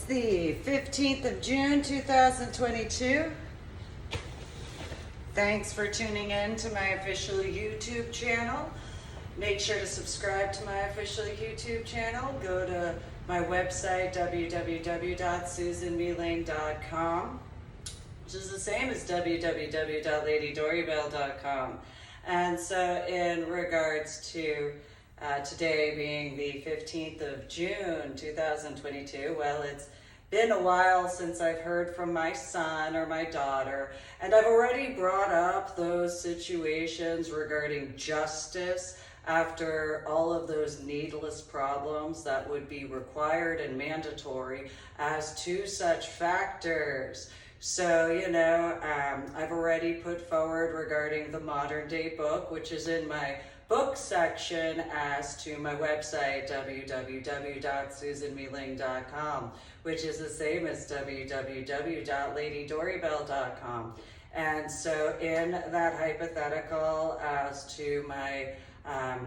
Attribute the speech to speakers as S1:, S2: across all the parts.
S1: the 15th of June 2022. Thanks for tuning in to my official YouTube channel. Make sure to subscribe to my official YouTube channel. Go to my website, www.susanmelane.com, which is the same as www.ladydorybell.com. And so in regards to today being the 15th of June 2022, well, it's been a while since I've heard from my son or my daughter, and I've already brought up those situations regarding justice after all of those needless problems that would be required and mandatory as to such factors. So, I've already put forward regarding the modern day book, which is in my book section as to my website, www.susanmelane.com, which is the same as www.ladydorybell.com. And so in that hypothetical as to my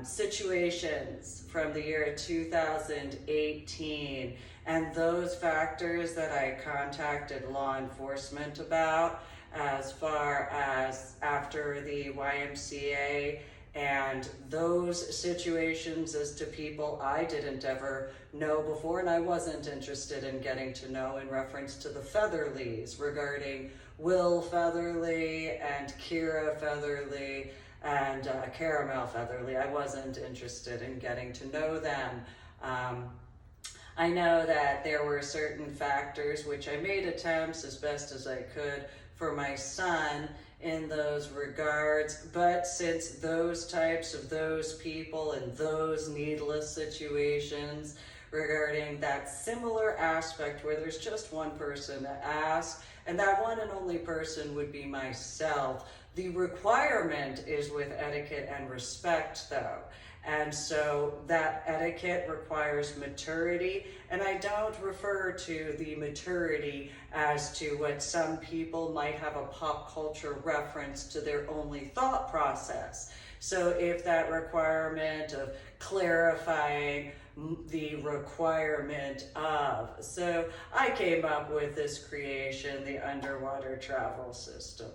S1: situations from the year 2018 and those factors that I contacted law enforcement about, as far as after the YMCA and those situations as to people I didn't ever know before and I wasn't interested in getting to know, in reference to the Featherlys, regarding Will Featherly and Kira Featherly and Caramel Featherly. I wasn't interested in getting to know them. I know that there were certain factors which I made attempts as best as I could for my son in those regards, but since those types of those people and those needless situations regarding that similar aspect where there's just one person to ask, and that one and only person would be myself. The requirement is with etiquette and respect, though. And so that etiquette requires maturity, and I don't refer to the maturity as to what some people might have a pop culture reference to their only thought process. So if that requirement of clarifying the requirement of, so I came up with this creation, the underwater travel system.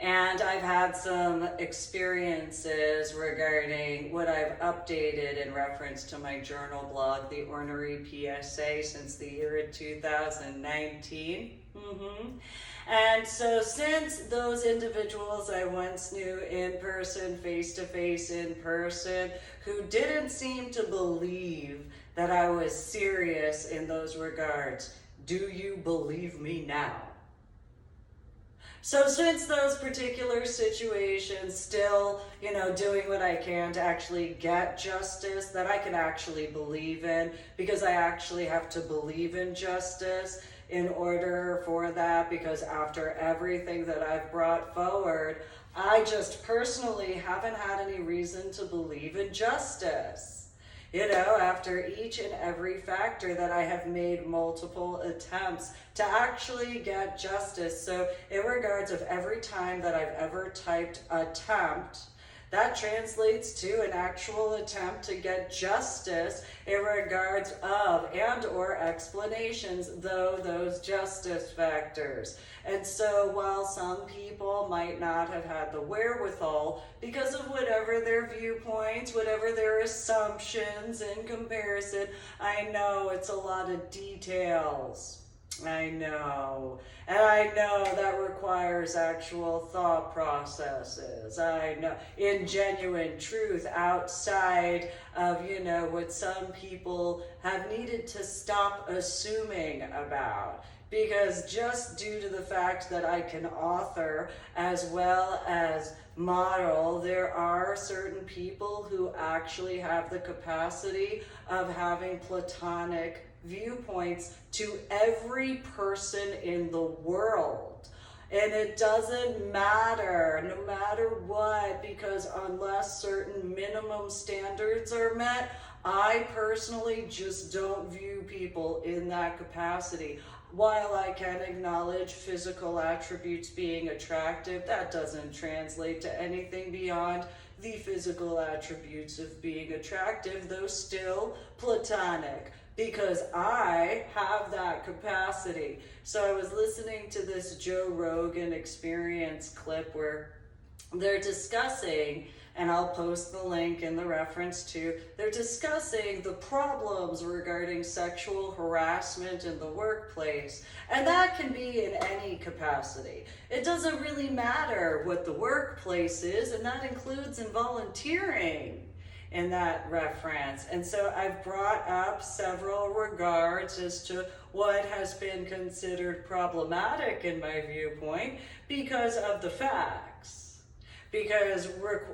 S1: And I've had some experiences regarding what I've updated in reference to my journal blog, the Ornery PSA, since the year of 2019. And so since those individuals I once knew in person, face-to-face in person, who didn't seem to believe that I was serious in those regards, do you believe me now? So since those particular situations, still, doing what I can to actually get justice that I can actually believe in, because I actually have to believe in justice in order for that, because after everything that I've brought forward, I just personally haven't had any reason to believe in justice. After each and every factor that I have made multiple attempts to actually get justice. So in regards of every time that I've ever typed attempt, that translates to an actual attempt to get justice in regards of and or explanations, though those justice factors. And so while some people might not have had the wherewithal because of whatever their viewpoints, whatever their assumptions in comparison, I know it's a lot of details. I know. And I know that requires actual thought processes. I know, in genuine truth, outside of, what some people have needed to stop assuming about. Because just due to the fact that I can author as well as model, there are certain people who actually have the capacity of having platonic viewpoints to every person in the world. And it doesn't matter, no matter what, because unless certain minimum standards are met, I personally just don't view people in that capacity. While I can acknowledge physical attributes being attractive, that doesn't translate to anything beyond the physical attributes of being attractive, though still platonic. because I have that capacity. So I was listening to this Joe Rogan Experience clip where they're discussing, and I'll post the link in the reference too, they're discussing the problems regarding sexual harassment in the workplace. And that can be in any capacity. It doesn't really matter what the workplace is, and that includes in volunteering in that reference. And so I've brought up several regards as to what has been considered problematic in my viewpoint because of the facts. Because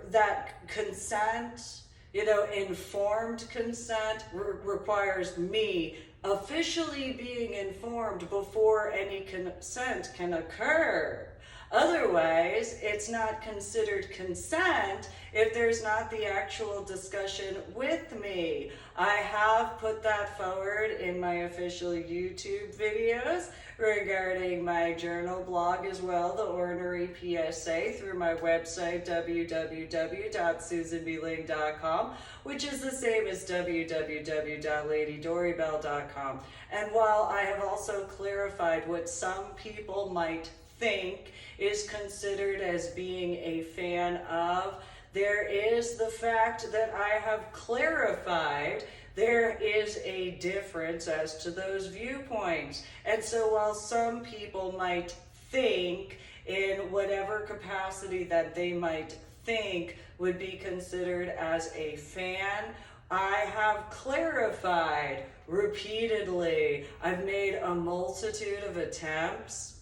S1: that consent, informed consent requires me officially being informed before any consent can occur. Otherwise, it's not considered consent if there's not the actual discussion with me. I have put that forward in my official YouTube videos regarding my journal blog as well, the ornery PSA, through my website, www.susanbling.com, which is the same as www.ladydorybell.com. And while I have also clarified what some people might think is considered as being a fan of, there is the fact that I have clarified there is a difference as to those viewpoints. And so while some people might think in whatever capacity that they might think would be considered as a fan, I have clarified repeatedly. I've made a multitude of attempts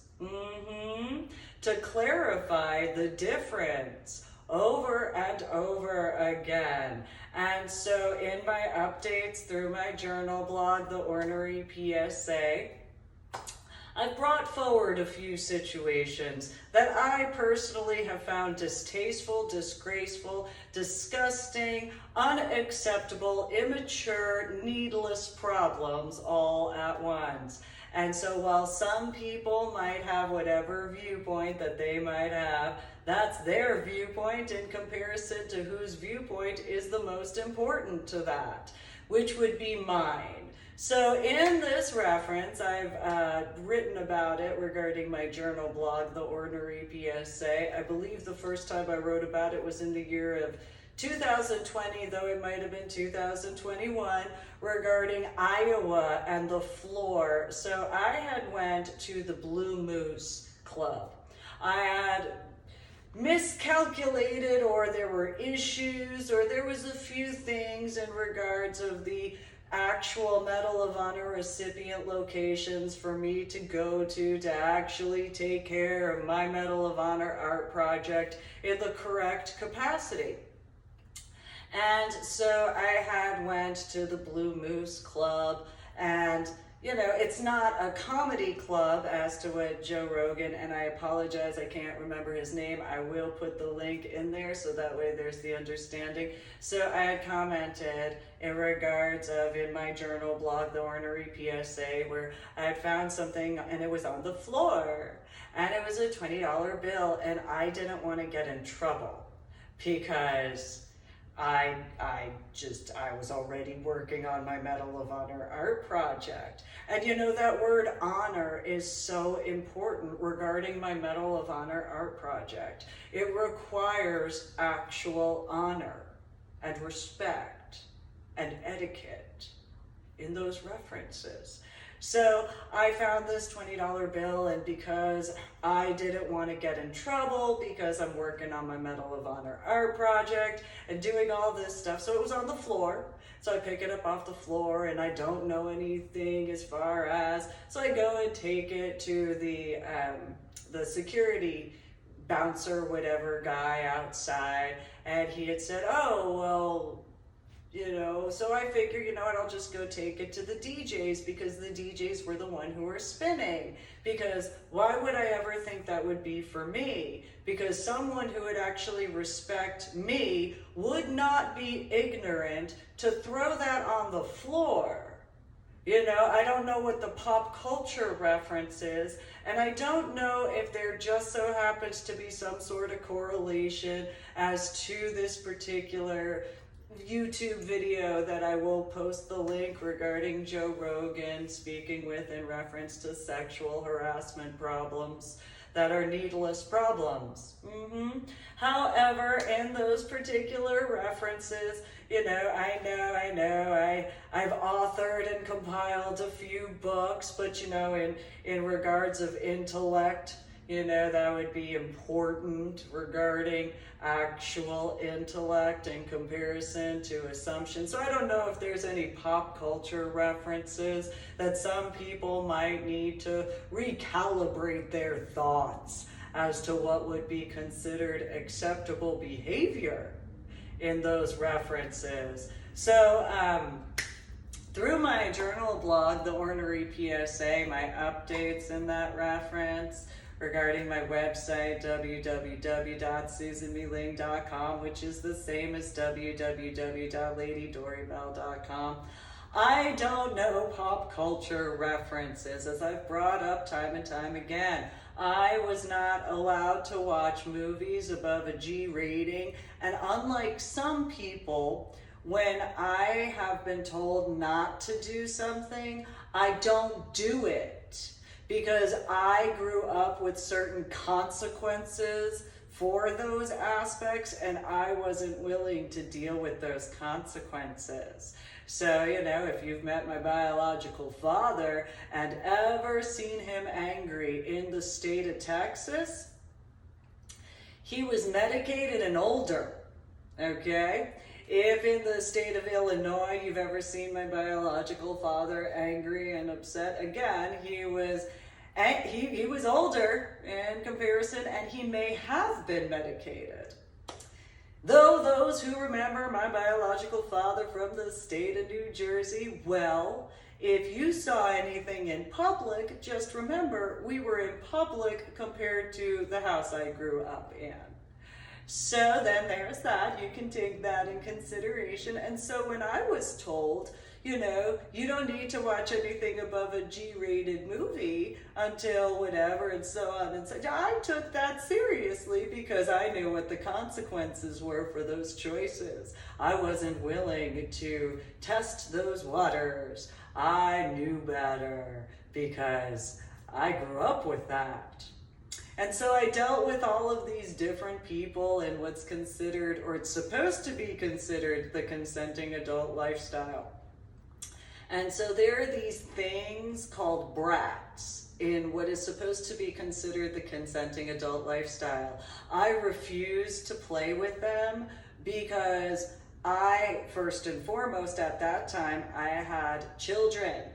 S1: to clarify the difference over and over again. And so in my updates through my journal blog, the Ornery PSA, I've brought forward a few situations that I personally have found distasteful, disgraceful, disgusting, unacceptable, immature, needless problems all at once. And so while some people might have whatever viewpoint that they might have, that's their viewpoint in comparison to whose viewpoint is the most important to that, which would be mine. So in this reference, I've written about it regarding my journal blog, The Ornery PSA. I believe the first time I wrote about it was in the year of 2020, though it might have been 2021, regarding Iowa and the floor. So I had went to the Blue Moose Club. I had miscalculated, or there were issues, or there was a few things in regards of the actual Medal of Honor recipient locations for me to go to actually take care of my Medal of Honor art project in the correct capacity. And so I had went to the Blue Moose Club, and it's not a comedy club as to what Joe Rogan, and I apologize, I can't remember his name. I will put the link in there so that way there's the understanding. So I had commented in regards of in my journal blog, The Ornery PSA, where I had found something and it was on the floor, and it was a $20 bill, and I didn't want to get in trouble because I was already working on my Medal of Honor art project. And that word honor is so important regarding my Medal of Honor art project. It requires actual honor and respect and etiquette in those references. So I found this $20 bill, and because I didn't want to get in trouble because I'm working on my Medal of Honor art project and doing all this stuff, so it was on the floor. So I pick it up off the floor, and I don't know anything as far as, so I go and take it to the security bouncer, whatever guy outside, and he had said, oh, well, so I figure, I'll just go take it to the DJs, because the DJs were the one who were spinning. Because why would I ever think that would be for me? Because someone who would actually respect me would not be ignorant to throw that on the floor. I don't know what the pop culture reference is, and I don't know if there just so happens to be some sort of correlation as to this particular YouTube video that I will post the link regarding Joe Rogan speaking with in reference to sexual harassment problems that are needless problems. However, in those particular references, I've authored and compiled a few books, but in regards of intellect, that would be important regarding actual intellect in comparison to assumption. So I don't know if there's any pop culture references that some people might need to recalibrate their thoughts as to what would be considered acceptable behavior in those references. So through my journal blog, The Ornery PSA, my updates in that reference, regarding my website, www.susanmeling.com, which is the same as www.ladydorybell.com. I don't know pop culture references, as I've brought up time and time again. I was not allowed to watch movies above a G rating, and unlike some people, when I have been told not to do something, I don't do it. Because I grew up with certain consequences for those aspects, and I wasn't willing to deal with those consequences. So, if you've met my biological father and ever seen him angry in the state of Texas, he was medicated and older, okay? If in the state of Illinois you've ever seen my biological father angry and upset, again, he was older in comparison, and he may have been medicated. Though those who remember my biological father from the state of New Jersey, well, if you saw anything in public, just remember we were in public compared to the house I grew up in. So then there's that. You can take that in consideration. And so when I was told, you don't need to watch anything above a G-rated movie until whatever, and so on and such, I took that seriously because I knew what the consequences were for those choices. I wasn't willing to test those waters. I knew better because I grew up with that. And so I dealt with all of these different people in what's considered, or it's supposed to be considered, the consenting adult lifestyle. And so there are these things called brats in what is supposed to be considered the consenting adult lifestyle. I refuse to play with them because first and foremost, at that time, I had children.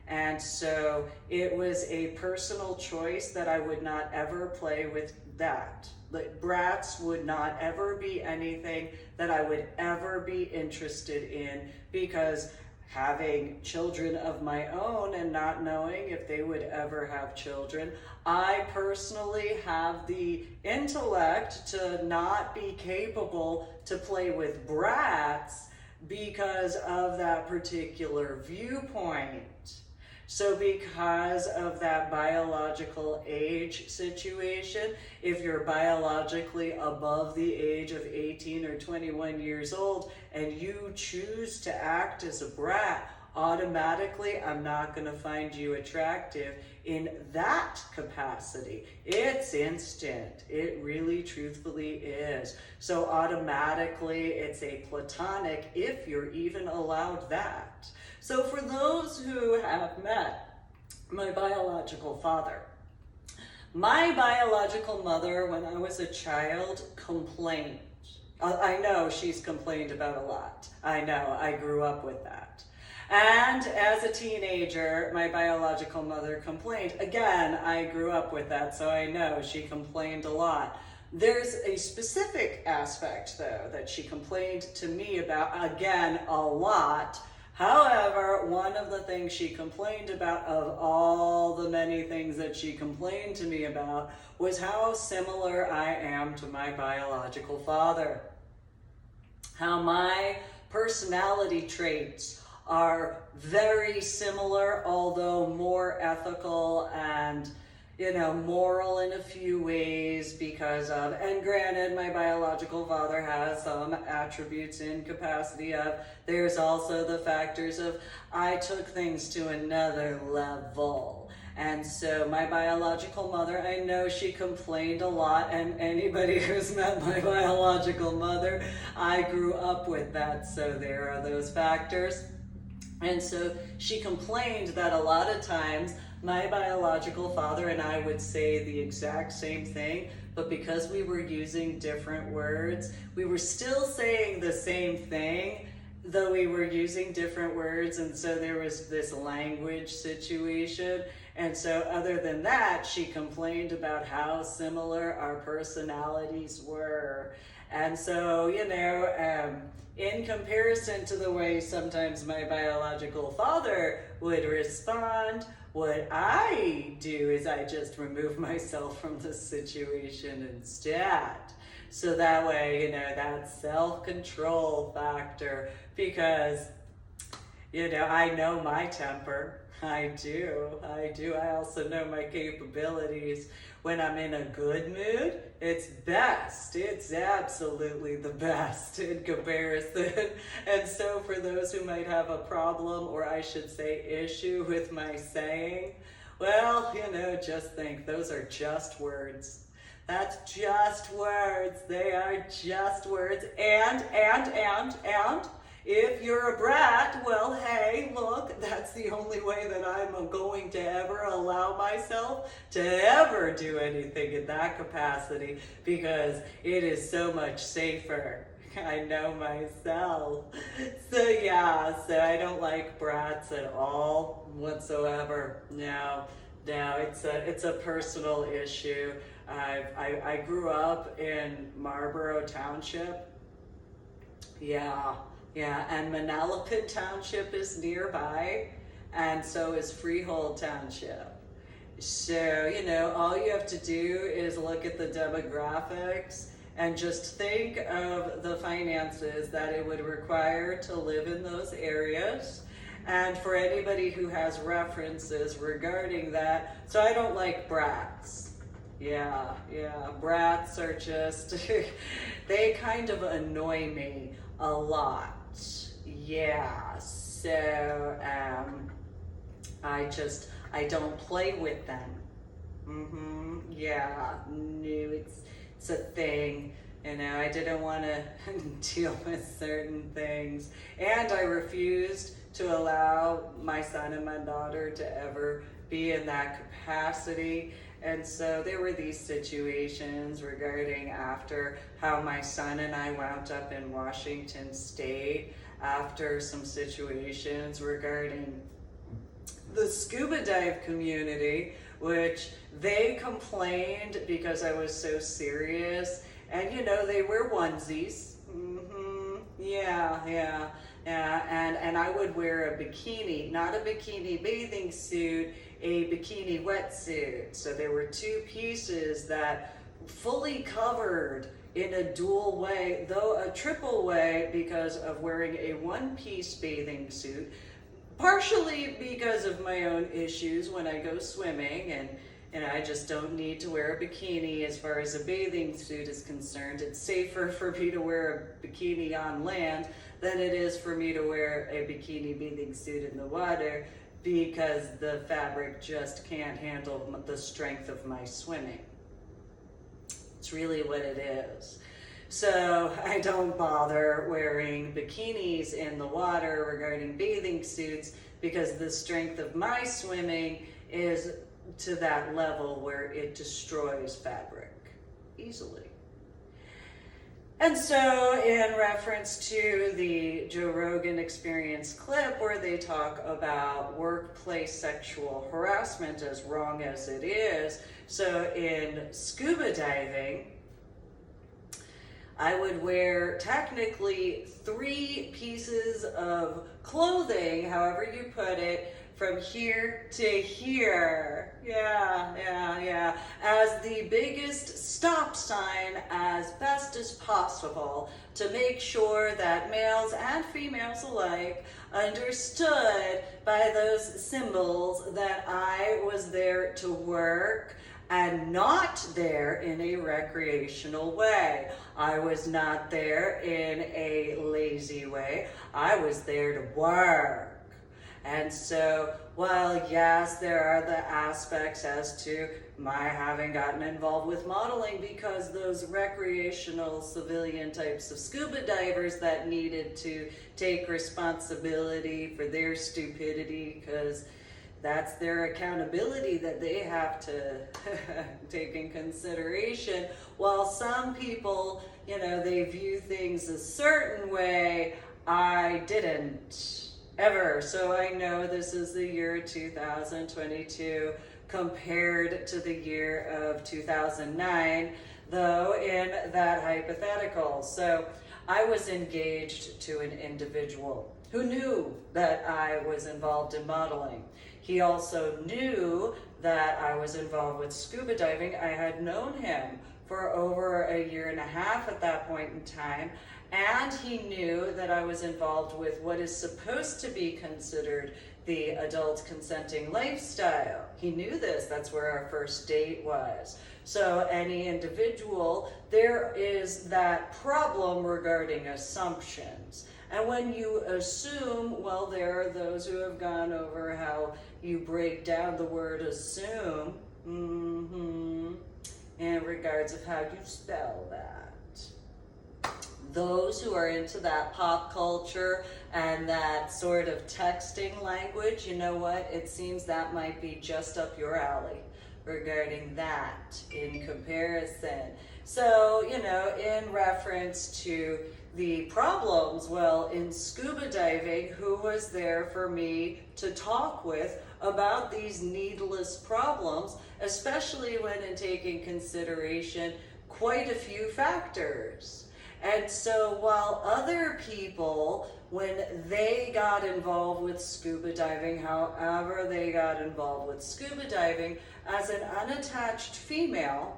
S1: And so it was a personal choice that I would not ever play with that. Like, brats would not ever be anything that I would ever be interested in, because having children of my own and not knowing if they would ever have children, I personally have the intellect to not be capable to play with brats because of that particular viewpoint. So because of that biological age situation, if you're biologically above the age of 18 or 21 years old and you choose to act as a brat, automatically I'm not going to find you attractive in that capacity. It's instant. It really truthfully is. So automatically it's a platonic, if you're even allowed that. So for those who have met my biological father, my biological mother, when I was a child, complained. I know she's complained about a lot. I know, I grew up with that. And as a teenager, my biological mother complained. Again, I grew up with that, so I know she complained a lot. There's a specific aspect, though, that she complained to me about, again, a lot. However, one of the things she complained about, of all the many things that she complained to me about, was how similar I am to my biological father. How my personality traits are very similar, although more ethical and, moral in a few ways because of, and granted, my biological father has some attributes in capacity of, there's also the factors of, I took things to another level. And so my biological mother, I know she complained a lot, and anybody who's met my biological mother, I grew up with that, so there are those factors. And so she complained that a lot of times my biological father and I would say the exact same thing, but because we were using different words, we were still saying the same thing, though we were using different words, and so there was this language situation. And so other than that, she complained about how similar our personalities were. And so, in comparison to the way sometimes my biological father would respond, what I do is I just remove myself from the situation instead. So that way, that self-control factor, because, I know my temper. I do. I also know my capabilities. When I'm in a good mood, it's best. It's absolutely the best in comparison. And so for those who might have a problem, or I should say issue with my saying, well, just think those are just words. That's just words. They are just words. And if you're a brat, well, hey, look, that's the only way that I'm going to ever allow myself to ever do anything in that capacity, because it is so much safer. I know myself. So I don't like brats at all whatsoever. No, it's a personal issue. I grew up in Marlborough Township. Yeah, and Manalapan Township is nearby, and so is Freehold Township. So, all you have to do is look at the demographics and just think of the finances that it would require to live in those areas. And for anybody who has references regarding that, so I don't like brats. Yeah, brats are just, they kind of annoy me a lot. Yeah, so I don't play with them. Yeah, no, it's a thing. I didn't want to deal with certain things, and I refused to allow my son and my daughter to ever be in that capacity. And so there were these situations regarding after how my son and I wound up in Washington State after some situations regarding the scuba dive community, which they complained because I was so serious. And they wear onesies. Yeah. And I would wear a bikini, not a bikini bathing suit, a bikini wetsuit. So there were two pieces that fully covered in a dual way, though a triple way, because of wearing a one-piece bathing suit, partially because of my own issues when I go swimming, and I just don't need to wear a bikini as far as a bathing suit is concerned. It's safer for me to wear a bikini on land than it is for me to wear a bikini bathing suit in the water, because the fabric just can't handle the strength of my swimming. It's really what it is. So I don't bother wearing bikinis in the water regarding bathing suits, because the strength of my swimming is to that level where it destroys fabric easily. And so in reference to the Joe Rogan Experience clip where they talk about workplace sexual harassment, as wrong as it is, so in scuba diving, I would wear technically 3 pieces of clothing, however you put it, from here to here. Yeah. As the biggest stop sign as best as possible to make sure that males and females alike understood by those symbols that I was there to work. and not there in a recreational way. I was not there in a lazy way. I was there to work. And so, while yes, there are the aspects as to my having gotten involved with modeling because those recreational civilian types of scuba divers that needed to take responsibility for their stupidity, because that's their accountability that they have to take in consideration. While some people, they view things a certain way, I didn't ever. So I know this is the year 2022 compared to the year of 2009, though in that hypothetical. So I was engaged to an individual who knew that I was involved in modeling. He also knew that I was involved with scuba diving. I had known him for over a year and a half at that point in time, and he knew that I was involved with what is supposed to be considered the adult consenting lifestyle. He knew this. That's where our first date was. So any individual, there is that problem regarding assumptions. And when you assume, well, there are those who have gone over how you break down the word assume in regards of how you spell that. Those who are into that pop culture and that sort of texting language, you know what? It seems that might be just up your alley regarding that in comparison. So, in reference to the problems, well, in scuba diving, who was there for me to talk with about these needless problems, especially when in taking consideration quite a few factors. And so while other people, when they got involved with scuba diving, however they got involved with scuba diving, as an unattached female,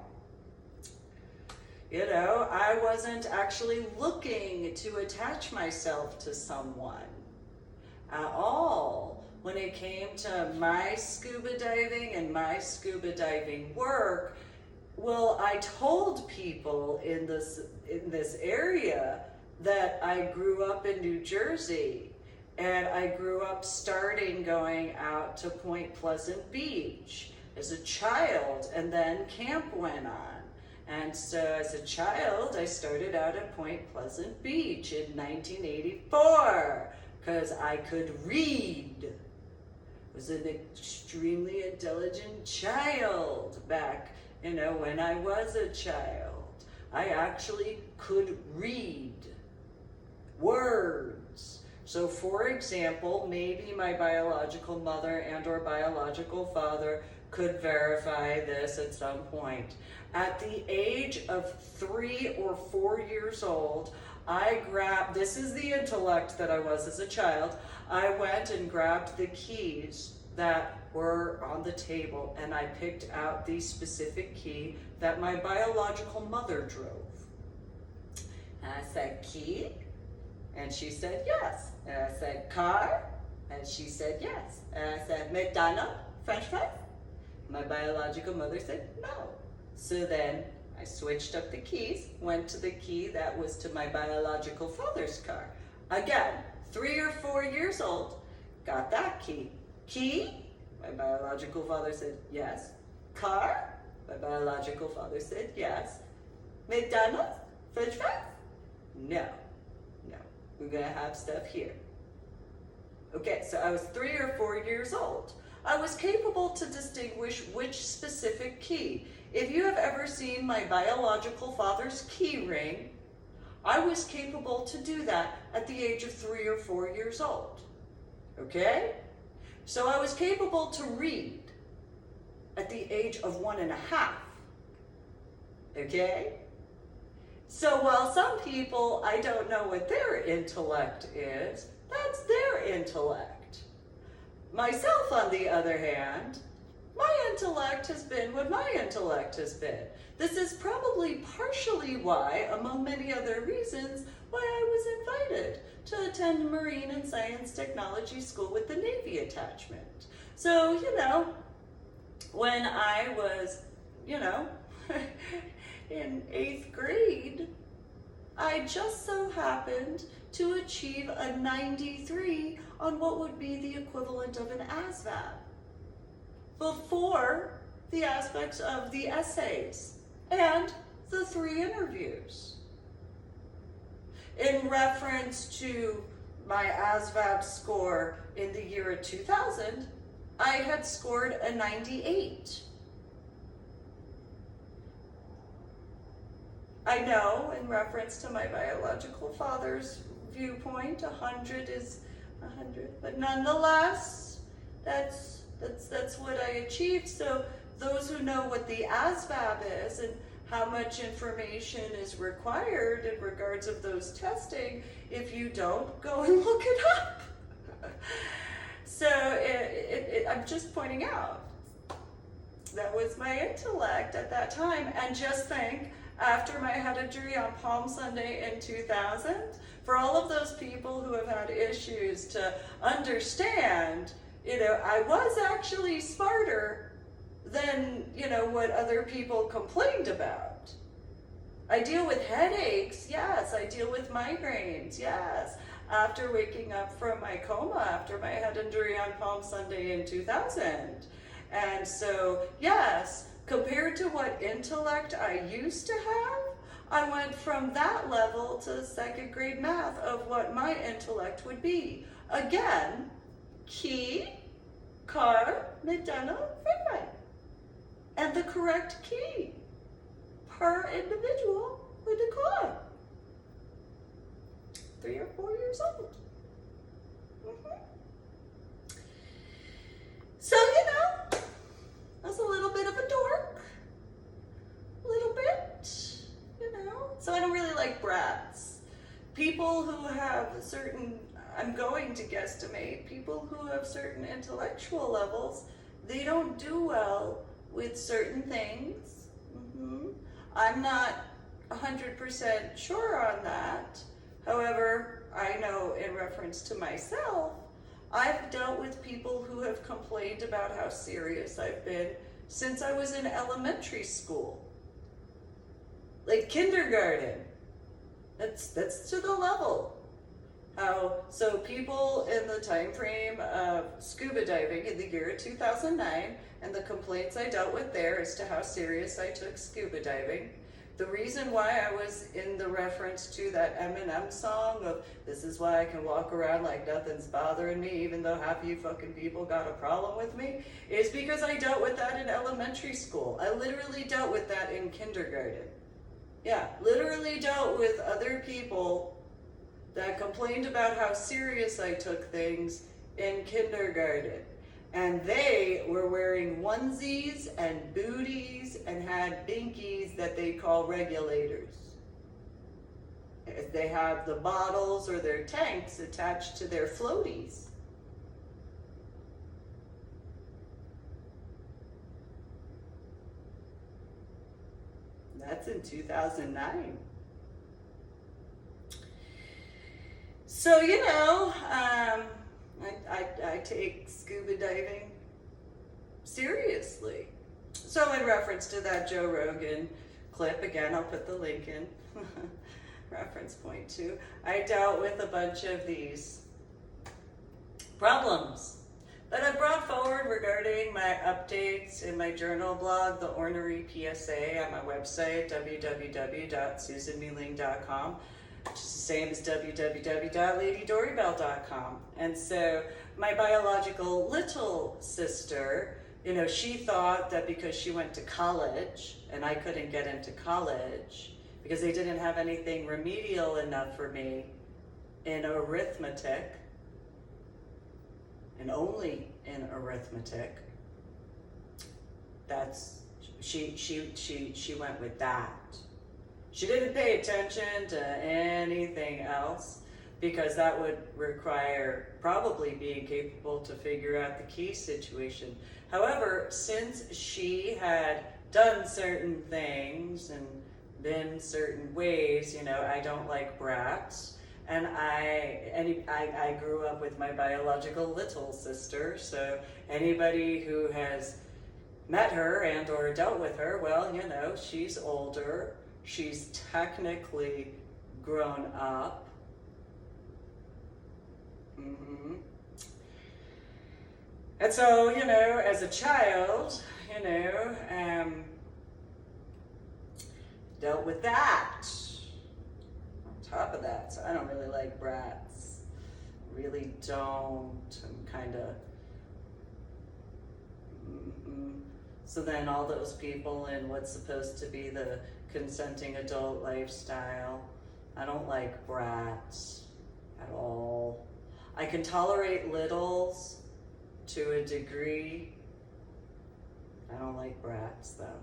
S1: I wasn't actually looking to attach myself to someone at all. When it came to my scuba diving and my scuba diving work, well, I told people in this area that I grew up in New Jersey, and I grew up starting going out to Point Pleasant Beach as a child, and then camp went on. And so as a child, I started out at Point Pleasant Beach in 1984 because I could read. I was an extremely intelligent child back, when I was a child. I actually could read words. So for example, maybe my biological mother and or biological father could verify this at some point. At the age of 3 or 4 years old, this is the intellect that I was as a child, I went and grabbed the keys that were on the table, and I picked out the specific key that my biological mother drove. And I said, key? And she said, yes. And I said, car? And she said, yes. And I said, McDonald's, French fries? My biological mother said, no. So then I switched up the keys, went to the key that was to my biological father's car. Again, 3 or 4 years old, got that key. Key? My biological father said, yes. Car? My biological father said, yes. McDonald's? French fries? No. We're gonna have stuff here. Okay, so I was 3 or 4 years old. I was capable to distinguish which specific key. If you have ever seen my biological father's key ring, I was capable to do that at the age of 3 or 4 years old. Okay? So I was capable to read at the age of 1.5. Okay? So while some people, I don't know what their intellect is, that's their intellect. Myself, on the other hand, my intellect has been what my intellect has been. This is probably partially why, among many other reasons, why I was invited to attend Marine and Science Technology School with the Navy attachment. So, when I was you know, in 8th grade, I just so happened to achieve a 93 on what would be the equivalent of an ASVAB before the aspects of the essays and the 3 interviews. In reference to my ASVAB score in the year of 2000, I had scored a 98. I know, in reference to my biological father's viewpoint, 100 is 100, but nonetheless, that's what I achieved. So those who know what the ASVAB is and how much information is required in regards of those testing, if you don't, go and look it up. So I'm just pointing out, that was my intellect at that time. And just think, after my head injury on Palm Sunday in 2000, for all of those people who have had issues to understand, I was actually smarter than, what other people complained about. I deal with headaches, yes. I deal with migraines, yes. After waking up from my coma after my head injury on Palm Sunday in 2000. And so, yes, compared to what intellect I used to have, I went from that level to 2nd grade math of what my intellect would be. Again, key, car, McDonough, freeway. And the correct key per individual with the car. 3 or 4 years old. So, I was a little bit of a dork. A little bit, So I don't really like brats. People who have certain, I'm going to guesstimate, people who have certain intellectual levels, they don't do well with certain things. I'm not 100% sure on that. However, I know in reference to myself, I've dealt with people who have complained about how serious I've been since I was in elementary school. Like kindergarten. That's to the level. So people in the time frame of scuba diving in the year of 2009, and the complaints I dealt with there as to how serious I took scuba diving. The reason why I was in the reference to that Eminem song of "This is why I can walk around like nothing's bothering me, even though half of you fucking people got a problem with me," is because I dealt with that in elementary school. I literally dealt with that in kindergarten. Yeah, literally dealt with other people that complained about how serious I took things in kindergarten. And they were wearing onesies and booties and had binkies that they call regulators. They have the bottles or their tanks attached to their floaties. That's in 2009. So, I take scuba diving seriously. So in reference to that Joe Rogan clip, again, I'll put the link in, reference point 2, I dealt with a bunch of these problems that I brought forward regarding my updates in my journal blog, The Ornery PSA, on my website, www.susanmealing.com. which is the same as www.ladydorybell.com. And so my biological little sister, she thought that because she went to college and I couldn't get into college because they didn't have anything remedial enough for me in arithmetic, and only in arithmetic, she went with that. She didn't pay attention to anything else because that would require probably being capable to figure out the key situation. However, since she had done certain things and been certain ways, I don't like brats, and I grew up with my biological little sister, so anybody who has met her and or dealt with her, well, you know, she's older, she's technically grown up. And so, you know, as a child, you know, dealt with that. On top of that, so I don't really like brats. Really don't. I'm kind of. So then all those people in what's supposed to be the consenting adult lifestyle, I don't like brats at all. I can tolerate littles to a degree. I don't like brats though.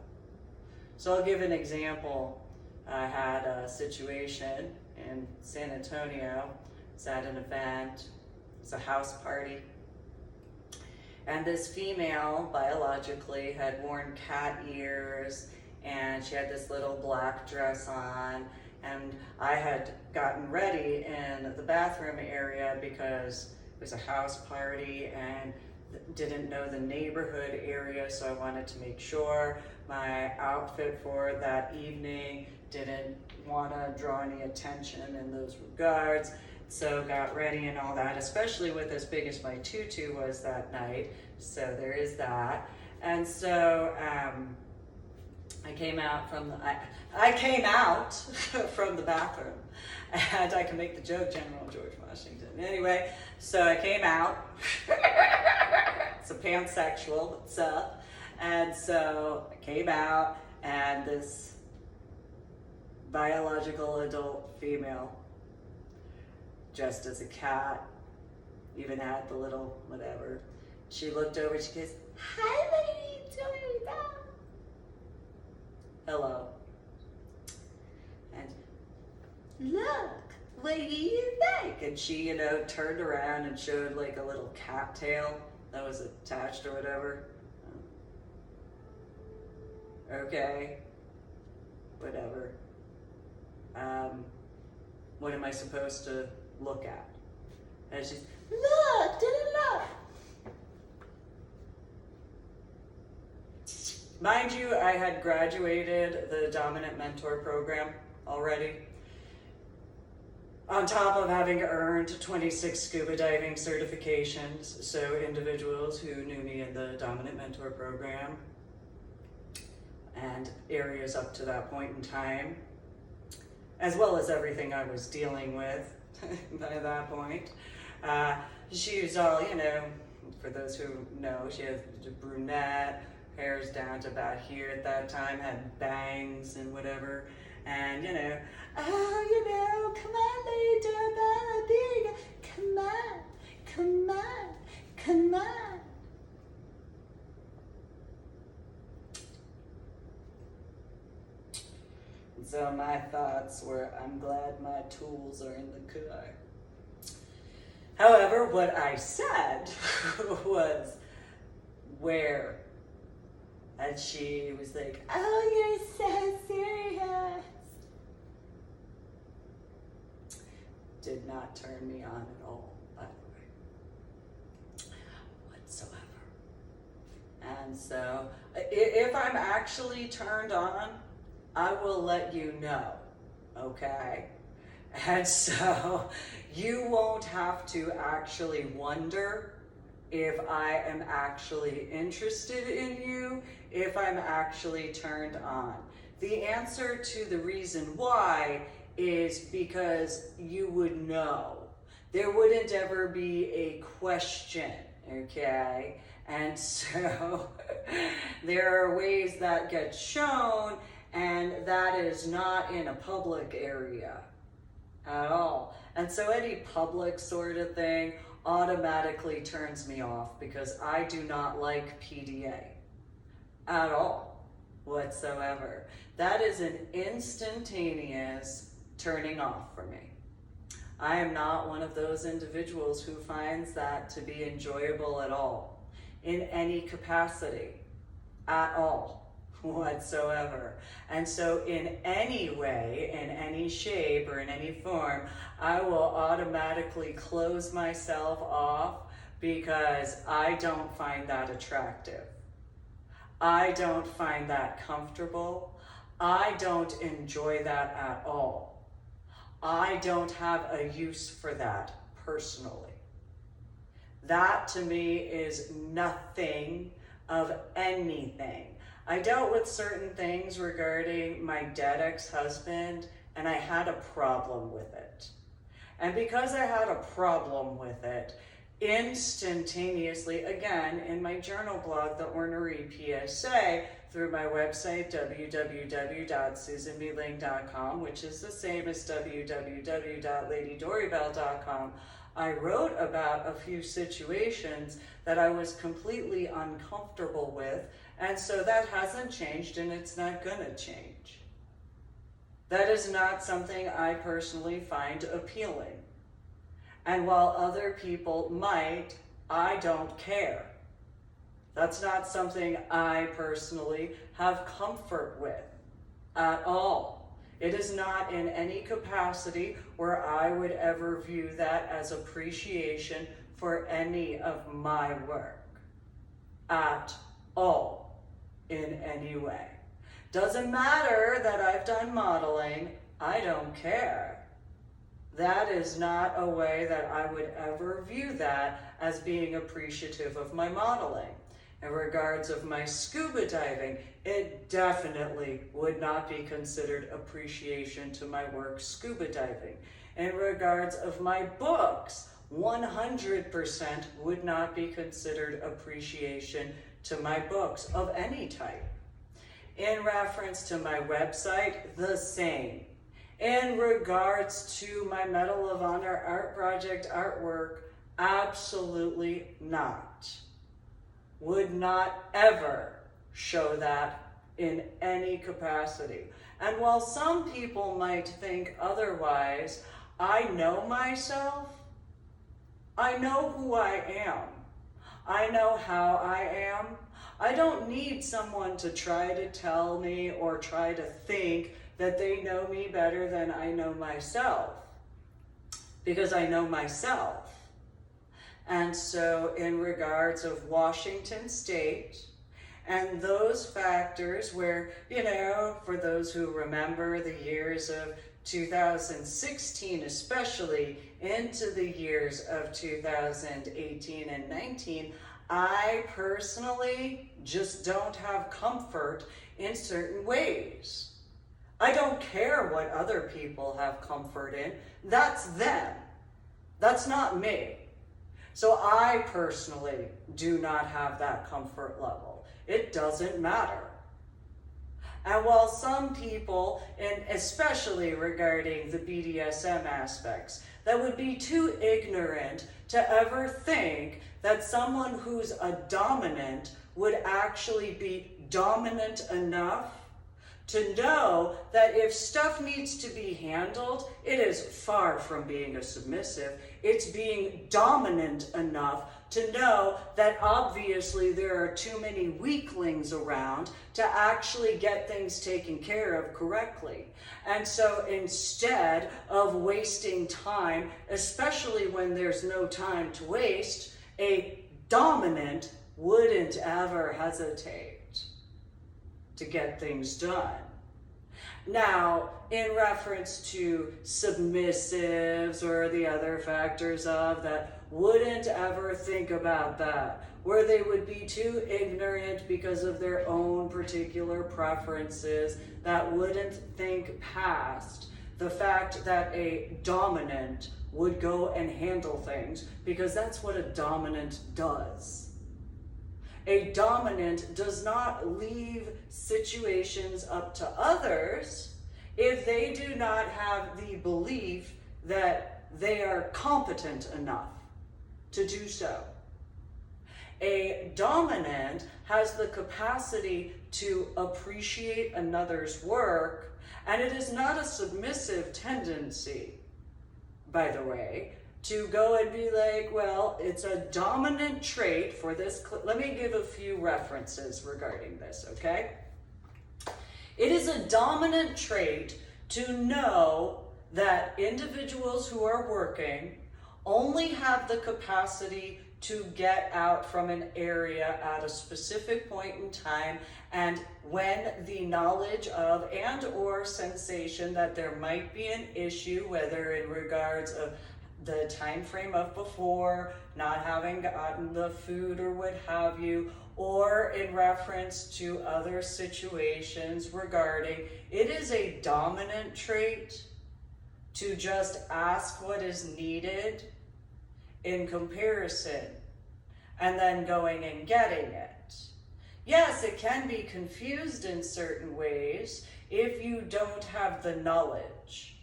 S1: So I'll give an example. I had a situation in San Antonio. It's at an event. It's a house party. And this female, biologically, had worn cat ears, and she had this little black dress on, and I had gotten ready in the bathroom area because it was a house party and didn't know the neighborhood area, so I wanted to make sure my outfit for that evening didn't want to draw any attention in those regards. So got ready and all that, especially with as big as my tutu was that night. So there is that. And so I came out from the bathroom, and I can make the joke, General George Washington. Anyway, so I came out. It's a pansexual, what's up? And so I came out, and this biological adult female, dressed as a cat, even had the little whatever. She looked over, she goes, "Hi, what are you doing now?" Hello. And, "Look, what do you think?" And she, you know, turned around and showed like a little cat tail that was attached or whatever. Okay, whatever. What am I supposed to look at? And she's, "Look, look." Mind you, I had graduated the Dominant Mentor program already, on top of having earned 26 scuba diving certifications. So individuals who knew me in the Dominant Mentor program and areas up to that point in time, as well as everything I was dealing with by that point. She was all, you know, for those who know, she has a brunette, hair's down to about here at that time, had bangs and whatever, and you know, "Oh, you know, come on, lady, Bella, come on, come on, come on." And so my thoughts were, I'm glad my tools are in the car. However, what I said was, "Where?" And she was like, "Oh, you're so serious." Did not turn me on at all, by the way, whatsoever. And so, if I'm actually turned on, I will let you know, okay? And so, you won't have to actually wonder if I am actually interested in you, if I'm actually turned on. The answer to the reason why is because you would know. There wouldn't ever be a question, okay? And so there are ways that get shown, and that is not in a public area at all. And so any public sort of thing automatically turns me off, because I do not like PDA at all whatsoever. That is an instantaneous turning off for me. I am not one of those individuals who finds that to be enjoyable at all, in any capacity, at all whatsoever. And so in any way, in any shape, or in any form, I will automatically close myself off because I don't find that attractive. I don't find that comfortable. I don't enjoy that at all. I don't have a use for that personally. That to me is nothing of anything. I dealt with certain things regarding my dead ex-husband, and I had a problem with it. And because I had a problem with it, instantaneously, again, in my journal blog, The Ornery PSA, through my website, www.susanmeling.com, which is the same as www.ladydoribelle.com, I wrote about a few situations that I was completely uncomfortable with, and so that hasn't changed, and it's not gonna change. That is not something I personally find appealing. And while other people might, I don't care. That's not something I personally have comfort with at all. It is not in any capacity where I would ever view that as appreciation for any of my work at all, in any way. Doesn't matter that I've done modeling, I don't care. That is not a way that I would ever view that as being appreciative of my modeling. In regards of my scuba diving, it definitely would not be considered appreciation to my work scuba diving. In regards of my books, 100% would not be considered appreciation to my books of any type. In reference to my website, the same. In regards to my Medal of Honor art project artwork, absolutely not. Would not ever show that in any capacity. And while some people might think otherwise, I know myself. I know who I am. I know how I am. I don't need someone to try to tell me or try to think that they know me better than I know myself, because I know myself. And so in regards of Washington State and those factors where, you know, for those who remember the years of 2016, especially into the years of 2018 and 19, I personally just don't have comfort in certain ways. I don't care what other people have comfort in. That's them. That's not me. So I personally do not have that comfort level. It doesn't matter. And while some people, and especially regarding the BDSM aspects, that would be too ignorant to ever think that someone who's a dominant would actually be dominant enough to know that if stuff needs to be handled, it is far from being a submissive. It's being dominant enough to know that obviously there are too many weaklings around to actually get things taken care of correctly. And so instead of wasting time, especially when there's no time to waste, a dominant wouldn't ever hesitate to get things done. Now, in reference to submissives or the other factors of that, wouldn't ever think about that, where they would be too ignorant because of their own particular preferences, that wouldn't think past the fact that a dominant would go and handle things, because that's what a dominant does. A dominant does not leave situations up to others if they do not have the belief that they are competent enough to do so. A dominant has the capacity to appreciate another's work, and it is not a submissive tendency, by the way, to go and be like, well, it's a dominant trait for this. Let me give a few references regarding this, okay? It is a dominant trait to know that individuals who are working only have the capacity to get out from an area at a specific point in time, and when the knowledge of and or sensation that there might be an issue, whether in regards of the time frame of before, not having gotten the food or what have you, or in reference to other situations regarding, it is a dominant trait to just ask what is needed in comparison and then going and getting it. Yes, it can be confused in certain ways if you don't have the knowledge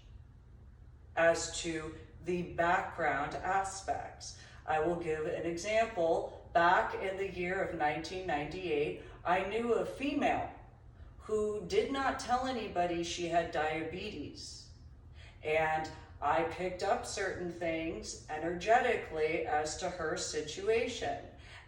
S1: as to the background aspects. I will give an example. Back in the year of 1998, I knew a female who did not tell anybody she had diabetes. And I picked up certain things energetically as to her situation.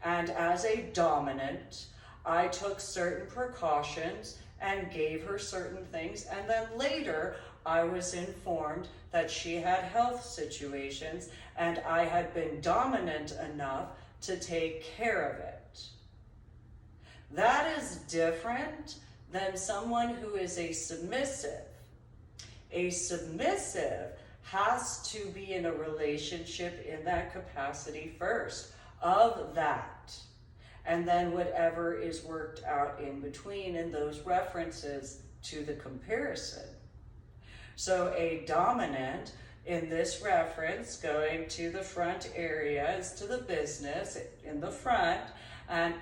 S1: And as a dominant, I took certain precautions and gave her certain things. And then later, I was informed that she had health situations and I had been dominant enough to take care of it. That is different than someone who is a submissive. A submissive has to be in a relationship in that capacity first, of that. And then whatever is worked out in between in those references to the comparison. So a dominant in this reference going to the front area is to the business in the front and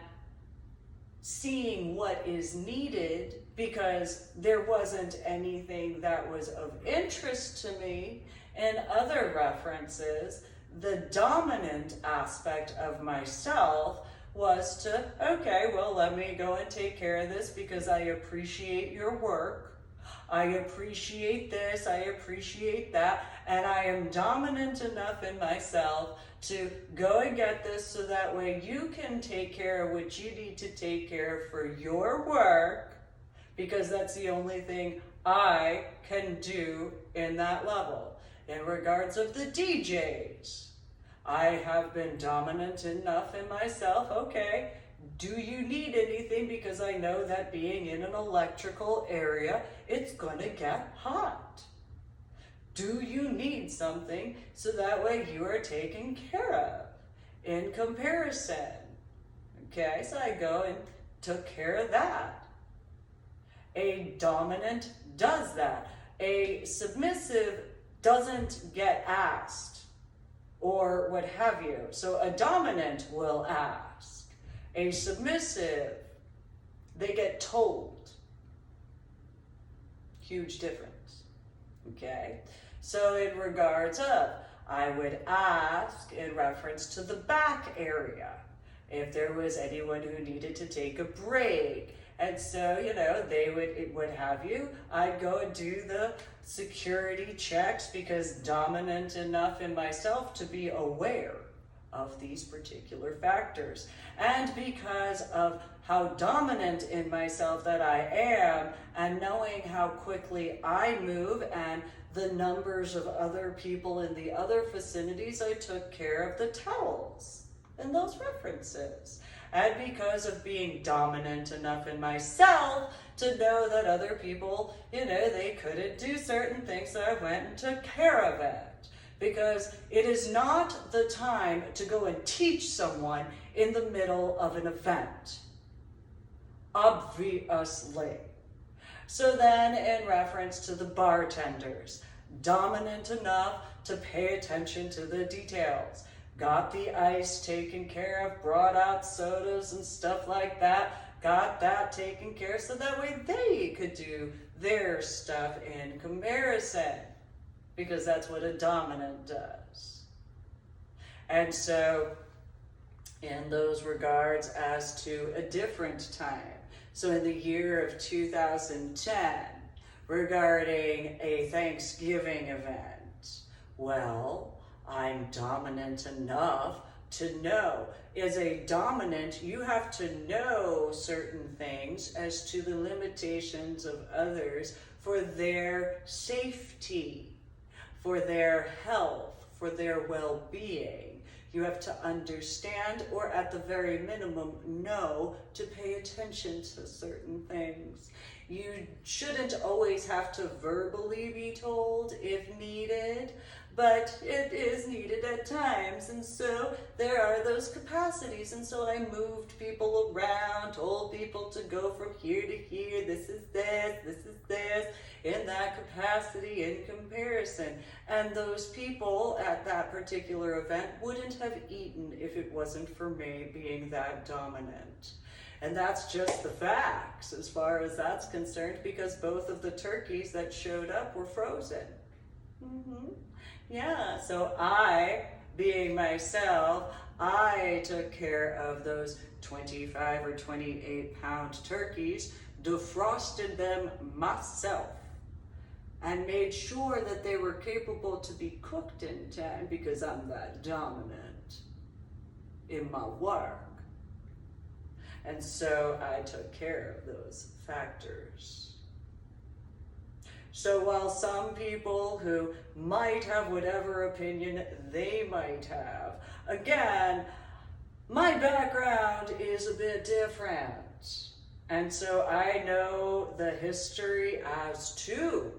S1: seeing what is needed because there wasn't anything that was of interest to me in other references. The dominant aspect of myself was to, okay, well, let me go and take care of this because I appreciate your work. I appreciate this, I appreciate that, and I am dominant enough in myself to go and get this so that way you can take care of what you need to take care of for your work, because that's the only thing I can do in that level. In regards of the DJs, I have been dominant enough in myself, okay, do you need anything? Because I know that being in an electrical area, it's going to get hot. Do you need something so that way you are taken care of in comparison? Okay, so I go and took care of that. A dominant does that. A submissive doesn't get asked or what have you. So a dominant will ask. A submissive, they get told. Huge difference, okay? So in regards of, I would ask in reference to the back area, if there was anyone who needed to take a break. And so, you know, it would have you. I'd go and do the security checks because dominant enough in myself to be aware of these particular factors. And because of how dominant in myself that I am, and knowing how quickly I move and the numbers of other people in the other vicinities, I took care of the towels and those references. And because of being dominant enough in myself to know that other people, you know, they couldn't do certain things, so I went and took care of it. Because it is not the time to go and teach someone in the middle of an event. Obviously. So then in reference to the bartenders, dominant enough to pay attention to the details. Got the ice taken care of, brought out sodas and stuff like that, got that taken care of so that way they could do their stuff in comparison. Because that's what a dominant does. And so, in those regards as to a different time, so in the year of 2010, regarding a Thanksgiving event, well, I'm dominant enough to know. As a dominant, you have to know certain things as to the limitations of others for their safety, for their health, for their well-being. You have to understand, or at the very minimum, know to pay attention to certain things. You shouldn't always have to verbally be told if needed, but it is needed at times, and so there are those capacities, and so I moved people around, told people to go from here to here, this is this, in that capacity, in comparison. And those people at that particular event wouldn't have eaten if it wasn't for me being that dominant. And that's just the facts as far as that's concerned, because both of the turkeys that showed up were frozen. Yeah, so I, being myself, I took care of those 25 or 28 pound turkeys, defrosted them myself, and made sure that they were capable to be cooked in time, because I'm that dominant in my work. And so I took care of those factors. So while some people who might have whatever opinion they might have, again, my background is a bit different. And so I know the history as too.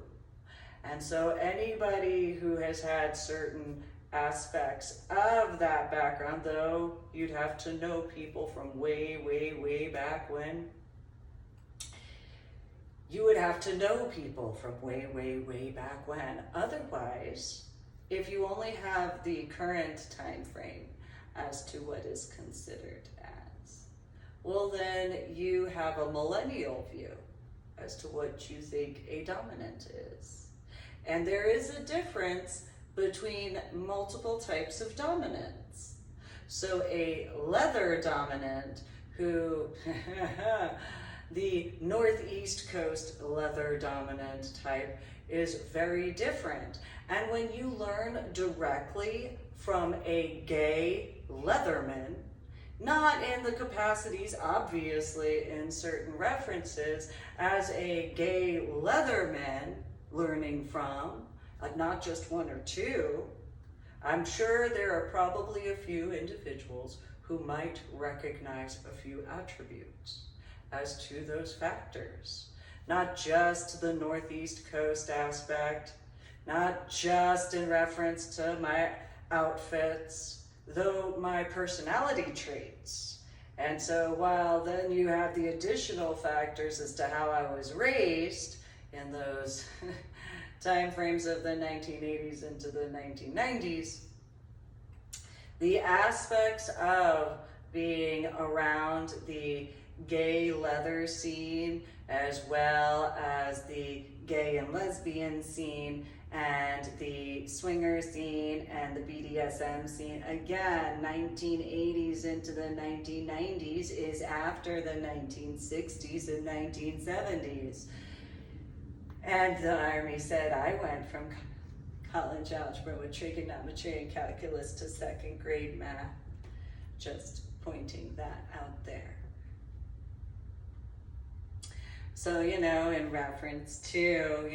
S1: And so anybody who has had certain aspects of that background, though you'd have to know people from way, way, way back when, you would have to know people from way, way, way back when. Otherwise, if you only have the current time frame as to what is considered as, well, then you have a millennial view as to what you think a dominant is. And there is a difference between multiple types of dominance. So a leather dominant who the Northeast Coast leather dominant type is very different. And when you learn directly from a gay leatherman, not in the capacities, obviously, in certain references, as a gay leatherman learning from, not just one or two, I'm sure there are probably a few individuals who might recognize a few attributes as to those factors. Not just the Northeast Coast aspect, not just in reference to my outfits, though my personality traits. And so while then you have the additional factors as to how I was raised in those time frames of the 1980s into the 1990s, the aspects of being around the gay leather scene, as well as the gay and lesbian scene, and the swinger scene, and the BDSM scene. Again, 1980s into the 1990s is after the 1960s and 1970s. And the Army said I went from college algebra with trigonometry and calculus to second grade math. Just pointing that out there. So, in reference to,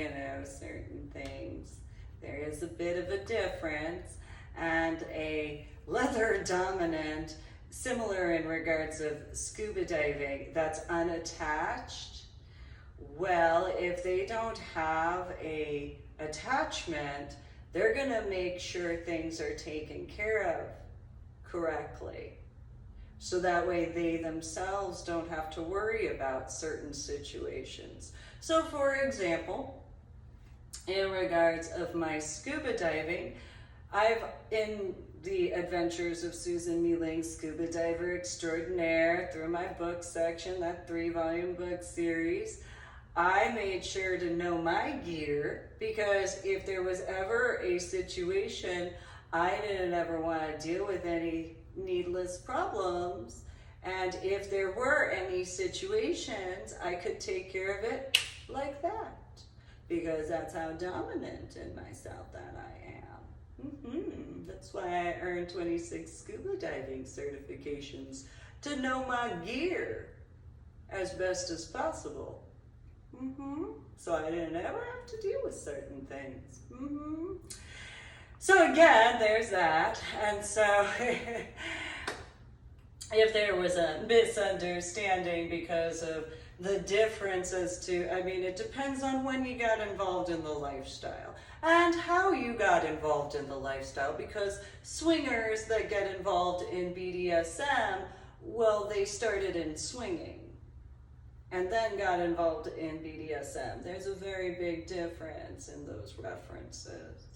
S1: certain things, there is a bit of a difference. And a leather dominant, similar in regards of scuba diving, that's unattached. Well, if they don't have a attachment, they're gonna make sure things are taken care of correctly. So that way they themselves don't have to worry about certain situations. So for example, in regards of my scuba diving, in the Adventures of Susan Mealing, Scuba Diver Extraordinaire, through my book section, that 3-volume book series, I made sure to know my gear, because if there was ever a situation, I didn't ever want to deal with any needless problems. And if there were any situations, I could take care of it like that, because that's how dominant in myself that I am. That's why I earned 26 scuba diving certifications, to know my gear as best as possible. So I didn't ever have to deal with certain things. So again, there's that. And so if there was a misunderstanding because of the differences to, I mean, it depends on when you got involved in the lifestyle and how you got involved in the lifestyle, because swingers that get involved in BDSM, well, they started in swinging and then got involved in BDSM. There's a very big difference in those references.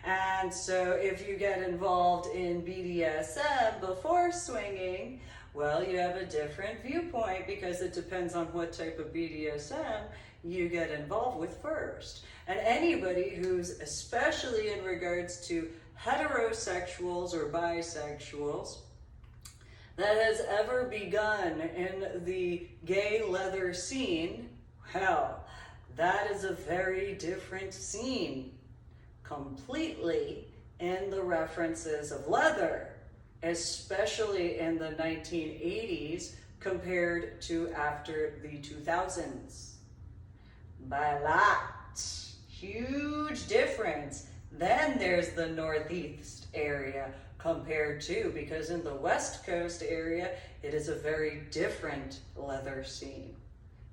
S1: And so if you get involved in BDSM before swinging, well, you have a different viewpoint because it depends on what type of BDSM you get involved with first. And anybody who's, especially in regards to heterosexuals or bisexuals, that has ever begun in the gay leather scene, well, that is a very different scene completely in the references of leather, especially in the 1980s compared to after the 2000s. By a lot. Huge difference. Then there's the Northeast area compared to, because in the West Coast area, it is a very different leather scene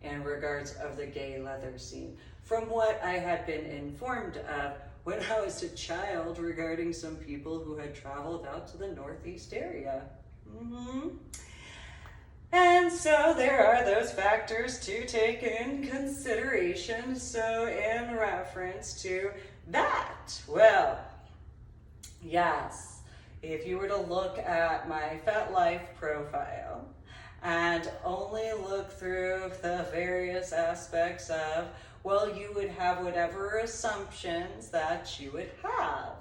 S1: in regards of the gay leather scene. From what I had been informed of when I was a child regarding some people who had traveled out to the Northeast area. And so there are those factors to take in consideration. So in reference to that, well, yes, if you were to look at my FetLife profile and only look through the various aspects of, well, you would have whatever assumptions that you would have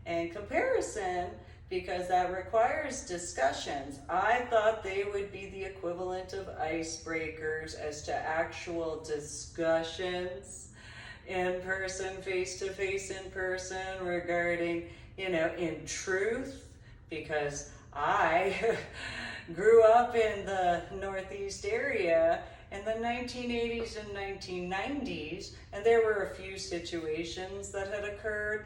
S1: in comparison, because that requires discussions. I thought they would be the equivalent of icebreakers as to actual discussions in person, face-to-face in person regarding, in truth, because I grew up in the Northeast area in the 1980s and 1990s, and there were a few situations that had occurred.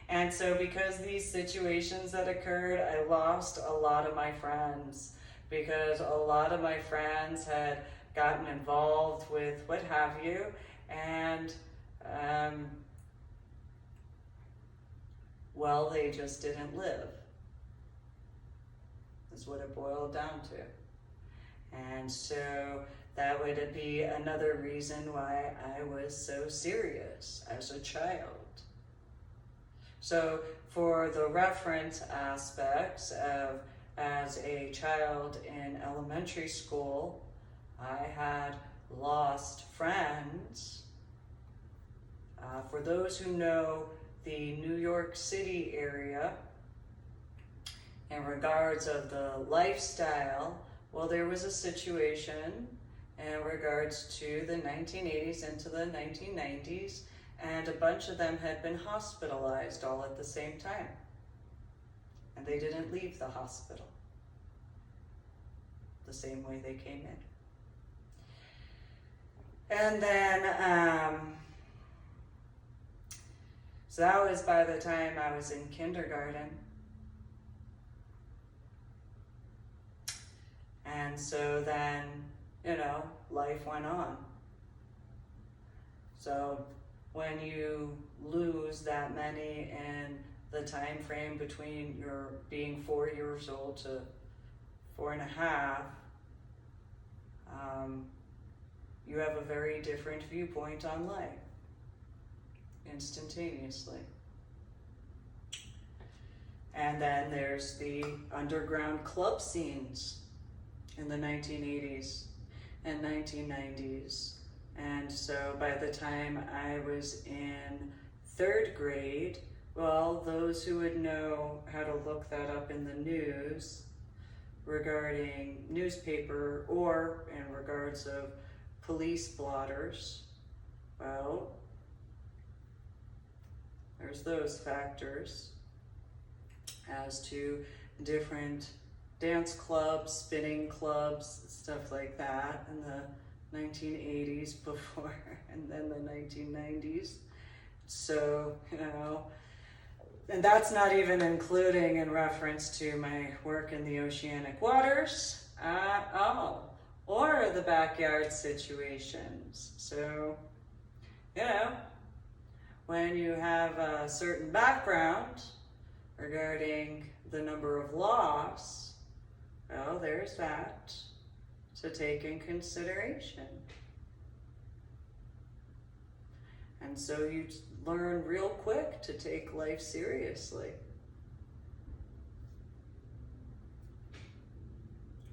S1: And so because these situations that occurred, I lost a lot of my friends, because a lot of my friends had gotten involved with what have you, and well, they just didn't live, is what it boiled down to. And so that would be another reason why I was so serious as a child. So for the reference aspects of, as a child in elementary school, I had lost friends. For those who know the New York City area, in regards of the lifestyle, well, there was a situation in regards to the 1980s into the 1990s, and a bunch of them had been hospitalized all at the same time. And they didn't leave the hospital the same way they came in. And then, so that was by the time I was in kindergarten. And so then, life went on. So when you lose that many in the time frame between your being 4 years old to 4.5, you have a very different viewpoint on life, instantaneously. And then there's the underground club scenes in the 1980s and 1990s. And so by the time I was in 3rd grade, well, those who would know how to look that up in the news regarding newspaper or in regards of police blotters, well, there's those factors as to different dance clubs, spinning clubs, stuff like that in the 1980s before, and then the 1990s. So, And that's not even including in reference to my work in the oceanic waters at all, or the backyard situations. So, you know, when you have a certain background regarding the number of loss, well, there's that to take in consideration. And so you learn real quick to take life seriously.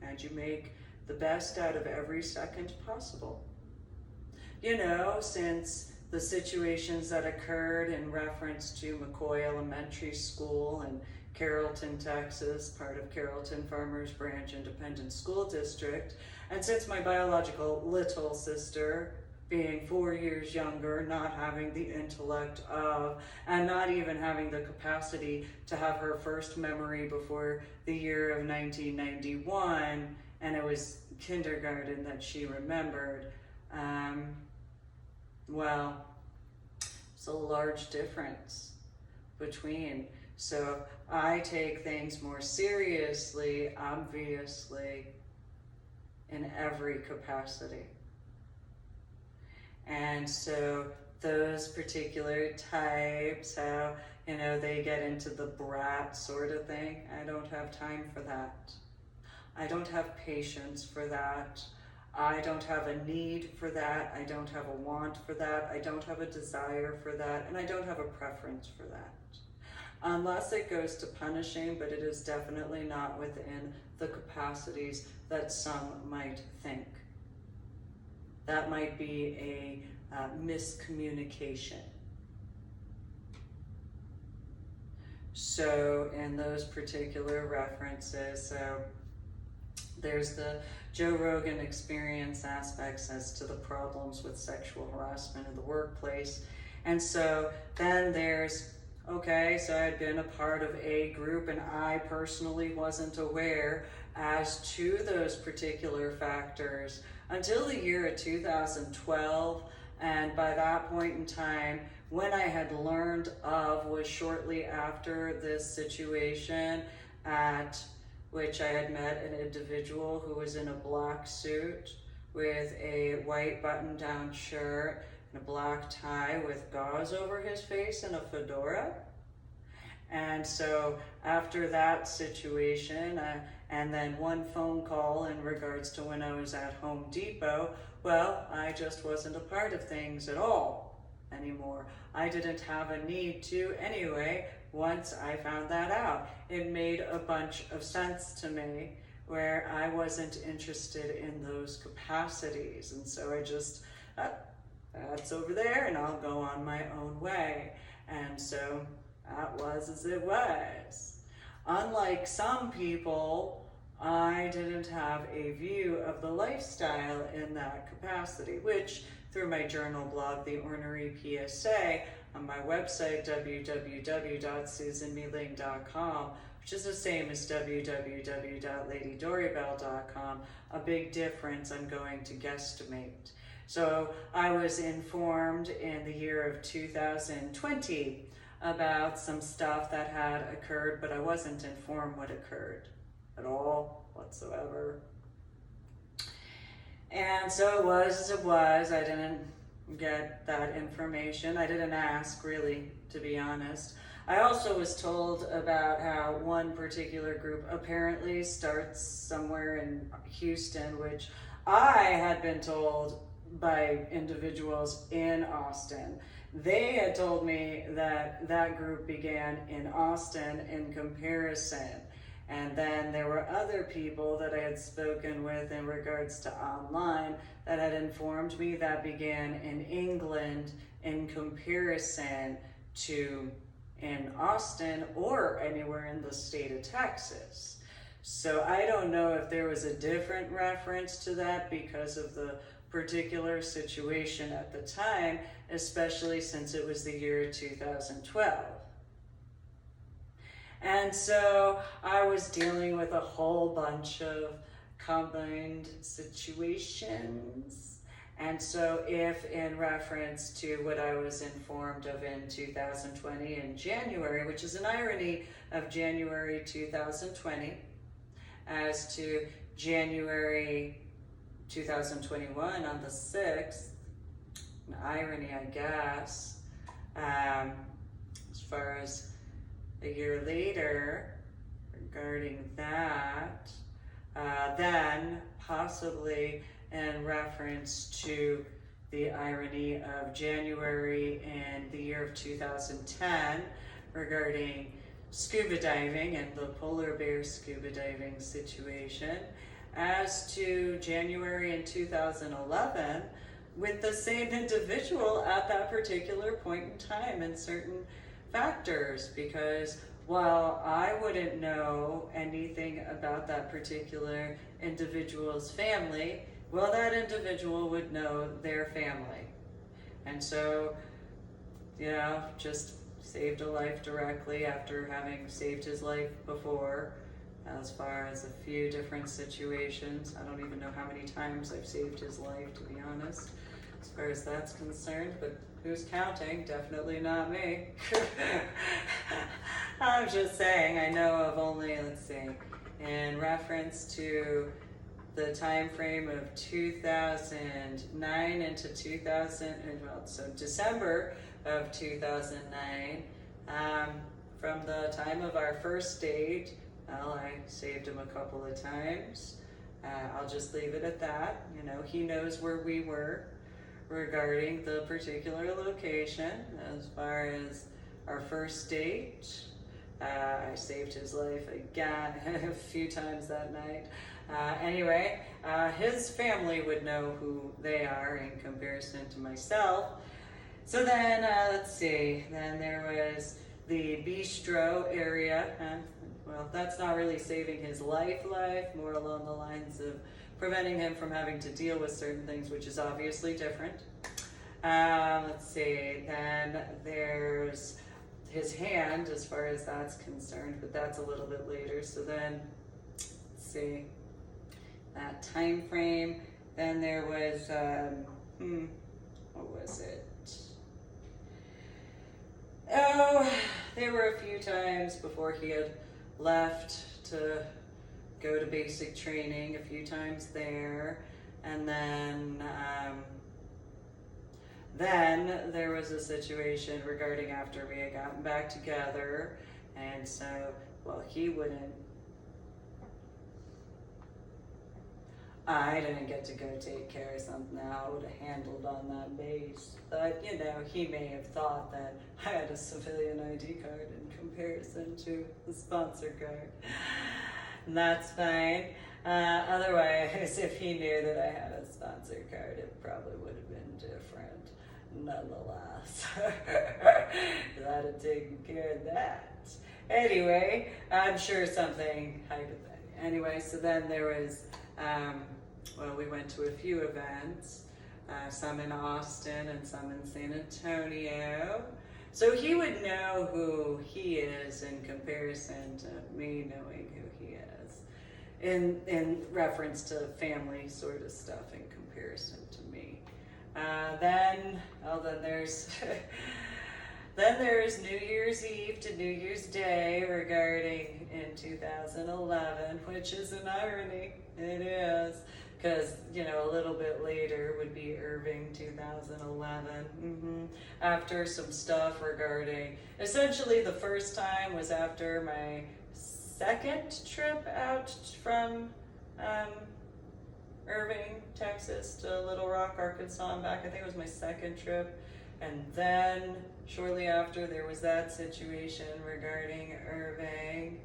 S1: And you make the best out of every second possible. You know, since the situations that occurred in reference to McCoy Elementary School in Carrollton, Texas, part of Carrollton Farmers Branch Independent School District, and since my biological little sister, being 4 years younger, not having the intellect of, and not even having the capacity to have her first memory before the year of 1991, and it was kindergarten that she remembered, well, it's a large difference between. So I take things more seriously, obviously, in every capacity. And so those particular types, how, you know, they get into the brat sort of thing, I don't have time for that. I don't have patience for that. I don't have a need for that. I don't have a want for that. I don't have a desire for that. And I don't have a preference for that. Unless it goes to punishing, but it is definitely not within the capacities that some might think. That might be a miscommunication. So in those particular references, so there's the Joe Rogan Experience aspects as to the problems with sexual harassment in the workplace. And so then there's, okay, so I had been a part of a group and I personally wasn't aware as to those particular factors until the year of 2012, and by that point in time, when I had learned of was shortly after this situation at which I had met an individual who was in a black suit with a white button-down shirt and a black tie with gauze over his face and a fedora. And so after that situation, and then one phone call in regards to when I was at Home Depot, well, I just wasn't a part of things at all anymore. I didn't have a need to anyway once I found that out. It made a bunch of sense to me where I wasn't interested in those capacities. And so I just, that's over there and I'll go on my own way. And so that was as it was. Unlike some people, I didn't have a view of the lifestyle in that capacity, which through my journal blog, The Ornery PSA, on my website, www.susanmealing.com, which is the same as www.ladydoribell.com, a big difference I'm going to guesstimate. So I was informed in the year of 2020 about some stuff that had occurred, but I wasn't informed what occurred at all whatsoever. And so it was as it was. I didn't get that information. I didn't ask, really, to be honest. I also was told about how one particular group apparently starts somewhere in Houston, which I had been told by individuals in Austin. They had told me that that group began in Austin in comparison. And then there were other people that I had spoken with in regards to online that had informed me that began in England in comparison to in Austin or anywhere in the state of Texas. So I don't know if there was a different reference to that because of the particular situation at the time, especially since it was the year 2012. And so I was dealing with a whole bunch of combined situations, And so if in reference to what I was informed of in 2020 in January, which is an irony of January 2020, as to January 2021 on the 6th, an irony, I guess, as far as a year later regarding that, then possibly in reference to the irony of January in the year of 2010 regarding scuba diving and the polar bear scuba diving situation, as to January in 2011 with the same individual at that particular point in time and certain factors, because while I wouldn't know anything about that particular individual's family, well, that individual would know their family. And so, just saved a life directly after having saved his life before, as far as a few different situations. I don't even know how many times I've saved his life, to be honest, as far as that's concerned, but who's counting? Definitely not me. I'm just saying, I know of only, let's see, in reference to the time frame of 2009 into 2000, so December of 2009, from the time of our first date, well, I saved him a couple of times. I'll just leave it at that. He knows where we were regarding the particular location. As far as our first date, I saved his life again a few times that night. Anyway, his family would know who they are in comparison to myself. So then, let's see, then there was the bistro area. Well, that's not really saving his life, more along the lines of preventing him from having to deal with certain things, which is obviously different. Let's see, then there's his hand as far as that's concerned, but that's a little bit later. So then, let's see, that time frame. Then there was, what was it? Oh, there were a few times before he had left to go to basic training, a few times there. And then there was a situation regarding after we had gotten back together. And so, well, I didn't get to go take care of something I would have handled on that base. But, he may have thought that I had a civilian ID card in comparison to the sponsor card. And that's fine. Otherwise, if he knew that I had a sponsor card, it probably would have been different. Nonetheless, I'd have taken care of that. Anyway, I'm sure something hypothetical. Anyway, so then there was, we went to a few events, some in Austin and some in San Antonio. So he would know who he is in comparison to me knowing who he is, in reference to family sort of stuff in comparison to me. Then there's then there's New Year's Eve to New Year's Day regarding in 2011, which is an irony. It is, because a little bit later would be Irving 2011. After some stuff regarding, essentially the first time was after my second trip out from Irving, Texas to Little Rock, Arkansas and back. I think it was my second trip. And then shortly after there was that situation regarding Irving.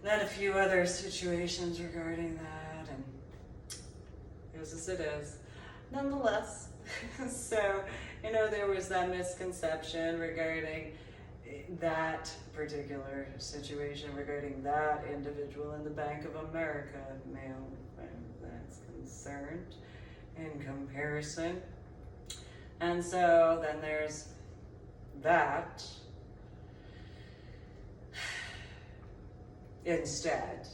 S1: And then a few other situations regarding that, and it was as it is. Nonetheless, so, there was that misconception regarding that particular situation regarding that individual in the Bank of America male, that's concerned in comparison. And so then there's that. Instead,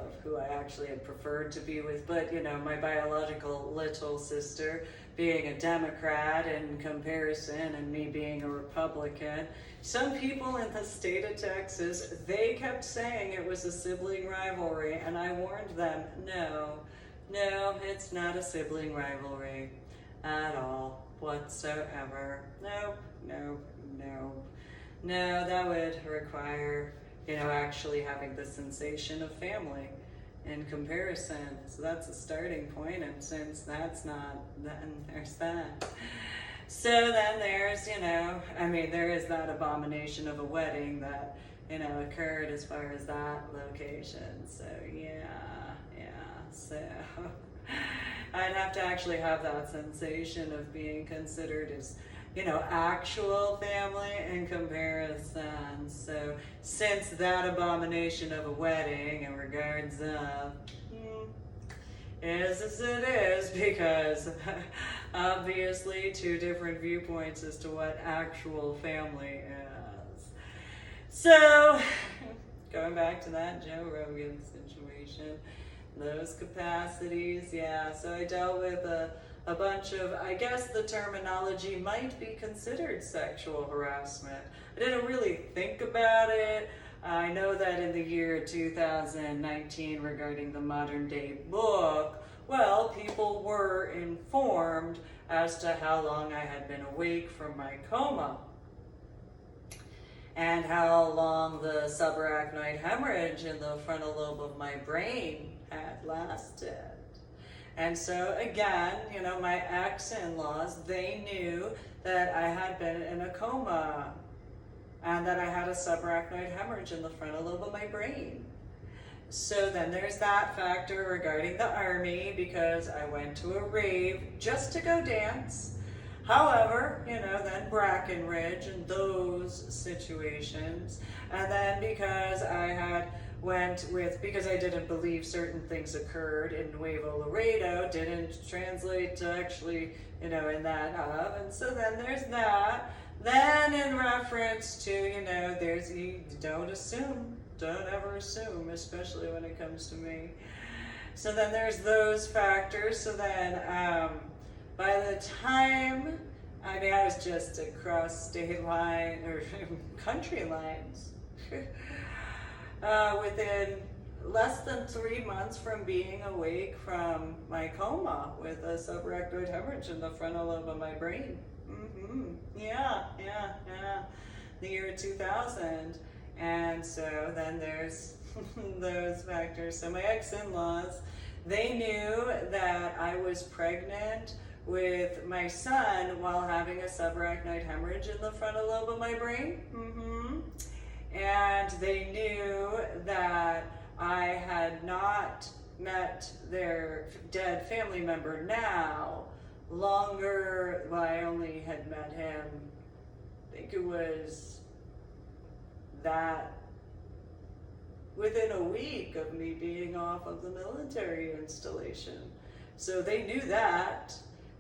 S1: of who I actually had preferred to be with. But, you know, my biological little sister being a Democrat in comparison and me being a Republican, some people in the state of Texas, they kept saying it was a sibling rivalry, and I warned them, no, it's not a sibling rivalry at all, whatsoever. No, that would require, you know, actually having the sensation of family in comparison. So that's a starting point, and since that's not, then there's that. So then there's, you know, I mean, there is that abomination of a wedding that, you know, occurred as far as that location. So so I'd have to actually have that sensation of being considered as, you know, actual family in comparison. So since that abomination of a wedding in regards of is as it is, because obviously two different viewpoints as to what actual family is. So going back to that Joe Rogan situation, those capacities, so I dealt with a bunch of, I guess the terminology might be considered sexual harassment. I didn't really think about it. I know that in the year 2019, regarding the modern day book, well, people were informed as to how long I had been awake from my coma and how long the subarachnoid hemorrhage in the frontal lobe of my brain had lasted. And so again, you know, my ex-in-laws, they knew that I had been in a coma and that I had a subarachnoid hemorrhage in the frontal lobe of my brain. So then there's that factor regarding the Army, because I went to a rave just to go dance. However, you know, then Brackenridge and those situations. And then because I had because I didn't believe certain things occurred in Nuevo Laredo, didn't translate to actually, you know, in that of. And so then there's that. Then in reference to, you know, there's, you don't ever assume, especially when it comes to me. So then there's those factors. So then by the time, I mean, I was just across state line or country lines. Within less than 3 months from being awake from my coma with a subarachnoid hemorrhage in the frontal lobe of my brain. The year 2000. And so then there's those factors. So my ex-in-laws, they knew that I was pregnant with my son while having a subarachnoid hemorrhage in the frontal lobe of my brain. And they knew that I had not met their dead family member now. Longer, well, I only had met him, I think it was that within a week of me being off of the military installation. So they knew that,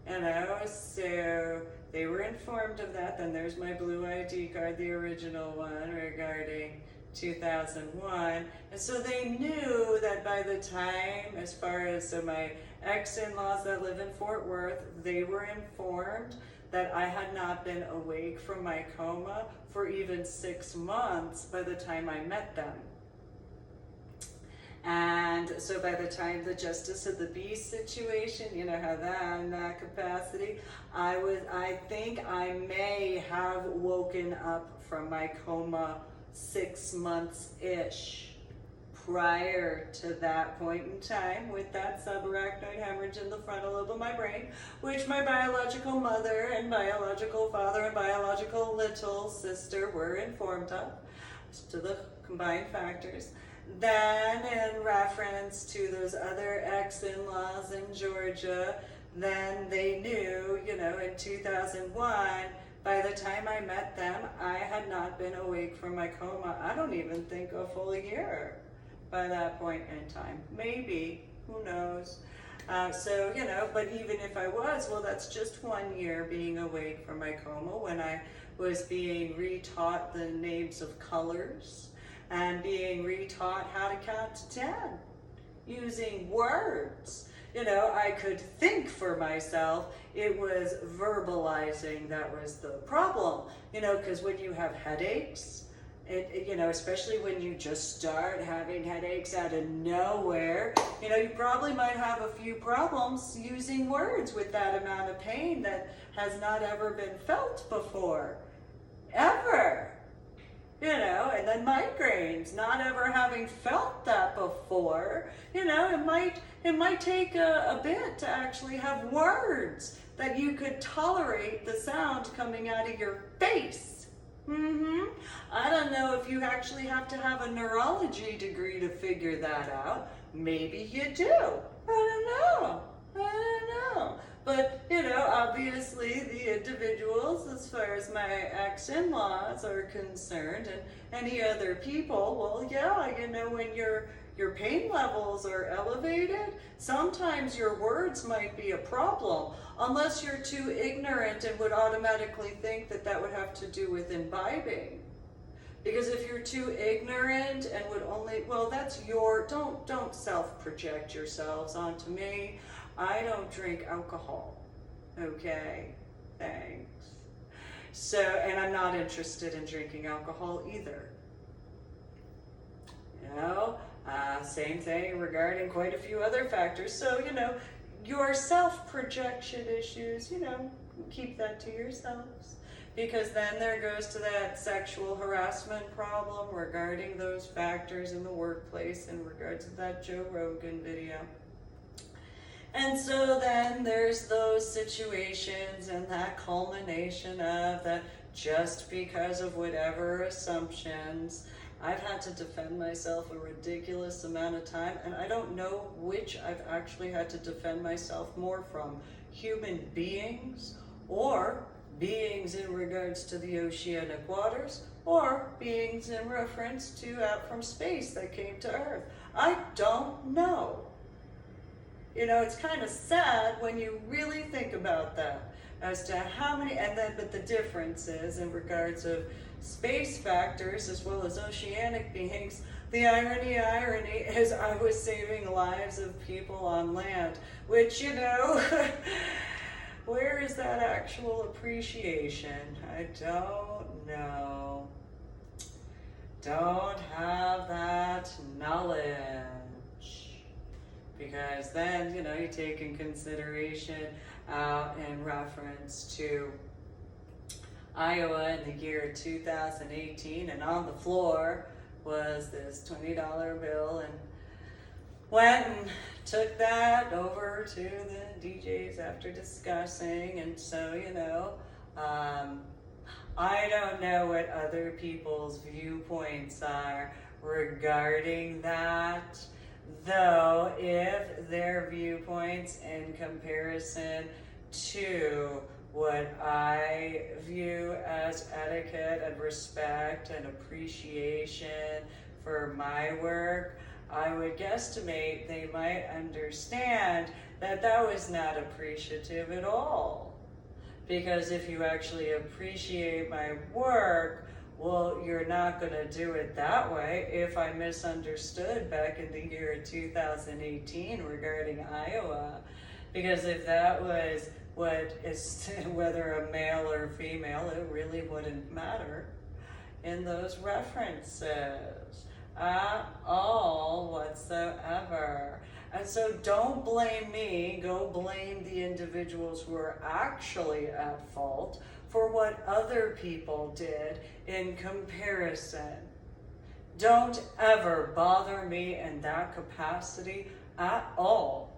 S1: you know, so they were informed of that. Then there's my blue ID card, the original one regarding 2001. And so they knew that by the time, as far as, so my ex-in-laws that live in Fort Worth, they were informed that I had not been awake from my coma for even 6 months by the time I met them. And so by the time the Justice of the Peace situation, you know how that, in that capacity, I think I may have woken up from my coma 6 months-ish prior to that point in time with that subarachnoid hemorrhage in the frontal lobe of my brain, which my biological mother and biological father and biological little sister were informed of, to the combined factors. Then in reference to those other ex-in-laws in Georgia, then they knew, you know, in 2001, by the time I met them, I had not been awake from my coma, I don't even think a full year by that point in time. Maybe, who knows? So, you know, but even if I was, well, that's just 1 year being awake from my coma when I was being retaught the names of colors and being retaught how to count to 10. using words. I could think for myself. It was verbalizing that was the problem. Because when you have headaches, especially when you just start having headaches out of nowhere, you probably might have a few problems using words with that amount of pain that has not ever been felt before. Ever. And then migraines, not ever having felt that before. It might take a bit to actually have words that you could tolerate the sound coming out of your face. I don't know if you actually have to have a neurology degree to figure that out. Maybe you do. I don't know. But, obviously the individuals, as far as my ex-in-laws are concerned, and any other people, well, yeah, when your pain levels are elevated, sometimes your words might be a problem, unless you're too ignorant and would automatically think that would have to do with imbibing. Because if you're too ignorant and would only, well, that's don't self-project yourselves onto me. I don't drink alcohol, okay? Thanks. So, and I'm not interested in drinking alcohol either. Same thing regarding quite a few other factors. So, your self-projection issues, keep that to yourselves. Because then there goes to that sexual harassment problem regarding those factors in the workplace in regards to that Joe Rogan video. And so then there's those situations and that culmination of that just because of whatever assumptions, I've had to defend myself a ridiculous amount of time, and I don't know which I've actually had to defend myself more from, human beings or beings in regards to the oceanic waters, or beings in reference to out from space that came to Earth. I don't know. It's kind of sad when you really think about that as to how many, but the difference is in regards of space factors as well as oceanic beings. The irony is I was saving lives of people on land, which, where is that actual appreciation? I don't know. Don't have that knowledge. Because then, you take in consideration in reference to Iowa in the year 2018, and on the floor was this $20 bill, and went and took that over to the DJs after discussing. And so, I don't know what other people's viewpoints are regarding that. Though, if their viewpoints in comparison to what I view as etiquette and respect and appreciation for my work, I would guesstimate they might understand that was not appreciative at all. Because if you actually appreciate my work, well, you're not going to do it that way. If I misunderstood back in the year 2018 regarding Iowa, because if that was what is, whether a male or female, it really wouldn't matter in those references at all whatsoever. And so don't blame me, go blame the individuals who are actually at fault for what other people did in comparison. Don't ever bother me in that capacity at all,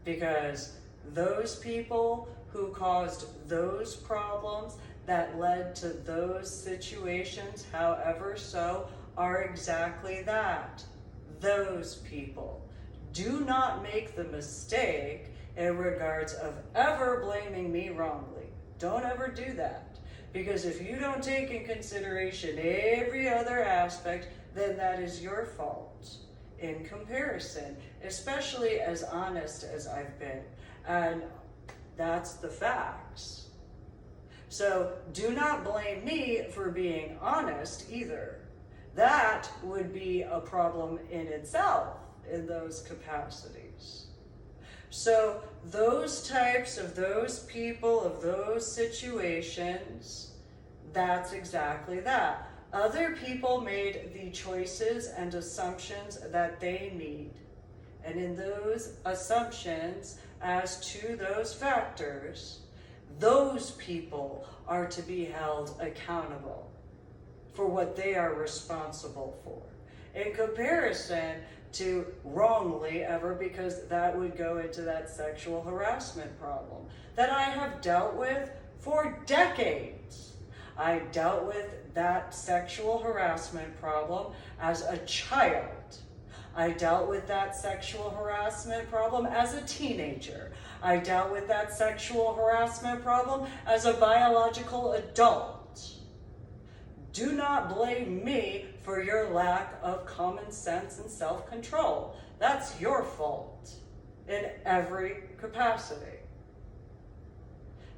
S1: because those people who caused those problems that led to those situations, however so, are exactly that, those people. Do not make the mistake in regards of ever blaming me wrongly. Don't ever do that, because if you don't take in consideration every other aspect, then that is your fault in comparison, especially as honest as I've been. And that's the facts. So do not blame me for being honest either. That would be a problem in itself in those capacities. So those types of those people, of those situations, that's exactly that. Other people made the choices and assumptions that they need. And in those assumptions as to those factors, those people are to be held accountable for what they are responsible for. In comparison to wrongly ever, because that would go into that sexual harassment problem that I have dealt with for decades. I dealt with that sexual harassment problem as a child. I dealt with that sexual harassment problem as a teenager. I dealt with that sexual harassment problem as a biological adult. Do not blame me for your lack of common sense and self-control. That's your fault in every capacity.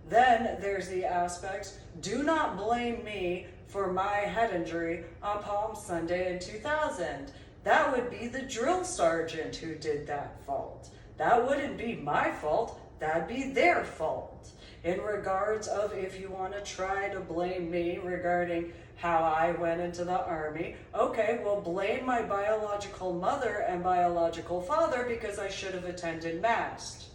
S1: Then there's the aspects, do not blame me for my head injury on Palm Sunday in 2000. That would be the drill sergeant who did that fault. That wouldn't be my fault, that'd be their fault. In regards of if you want to try to blame me regarding how I went into the Army, okay, well blame my biological mother and biological father because I should have attended MAST.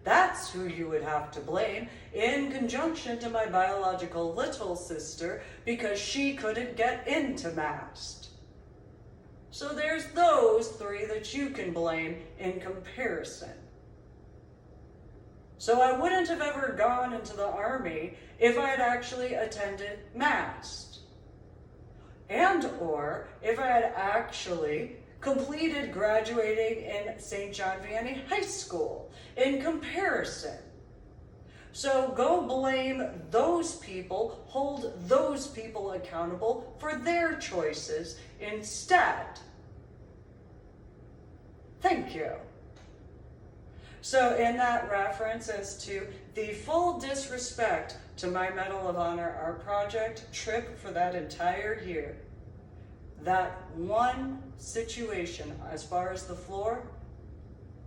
S1: That's who you would have to blame, in conjunction to my biological little sister because she couldn't get into MAST. So there's those three that you can blame in comparison. So I wouldn't have ever gone into the Army if I had actually attended MAST. And or if I had actually completed graduating in St. John Vianney High School in comparison. So go blame those people, hold those people accountable for their choices instead. Thank you. So in that reference as to the full disrespect to my Medal of Honor art project trip for that entire year, that one situation as far as the floor,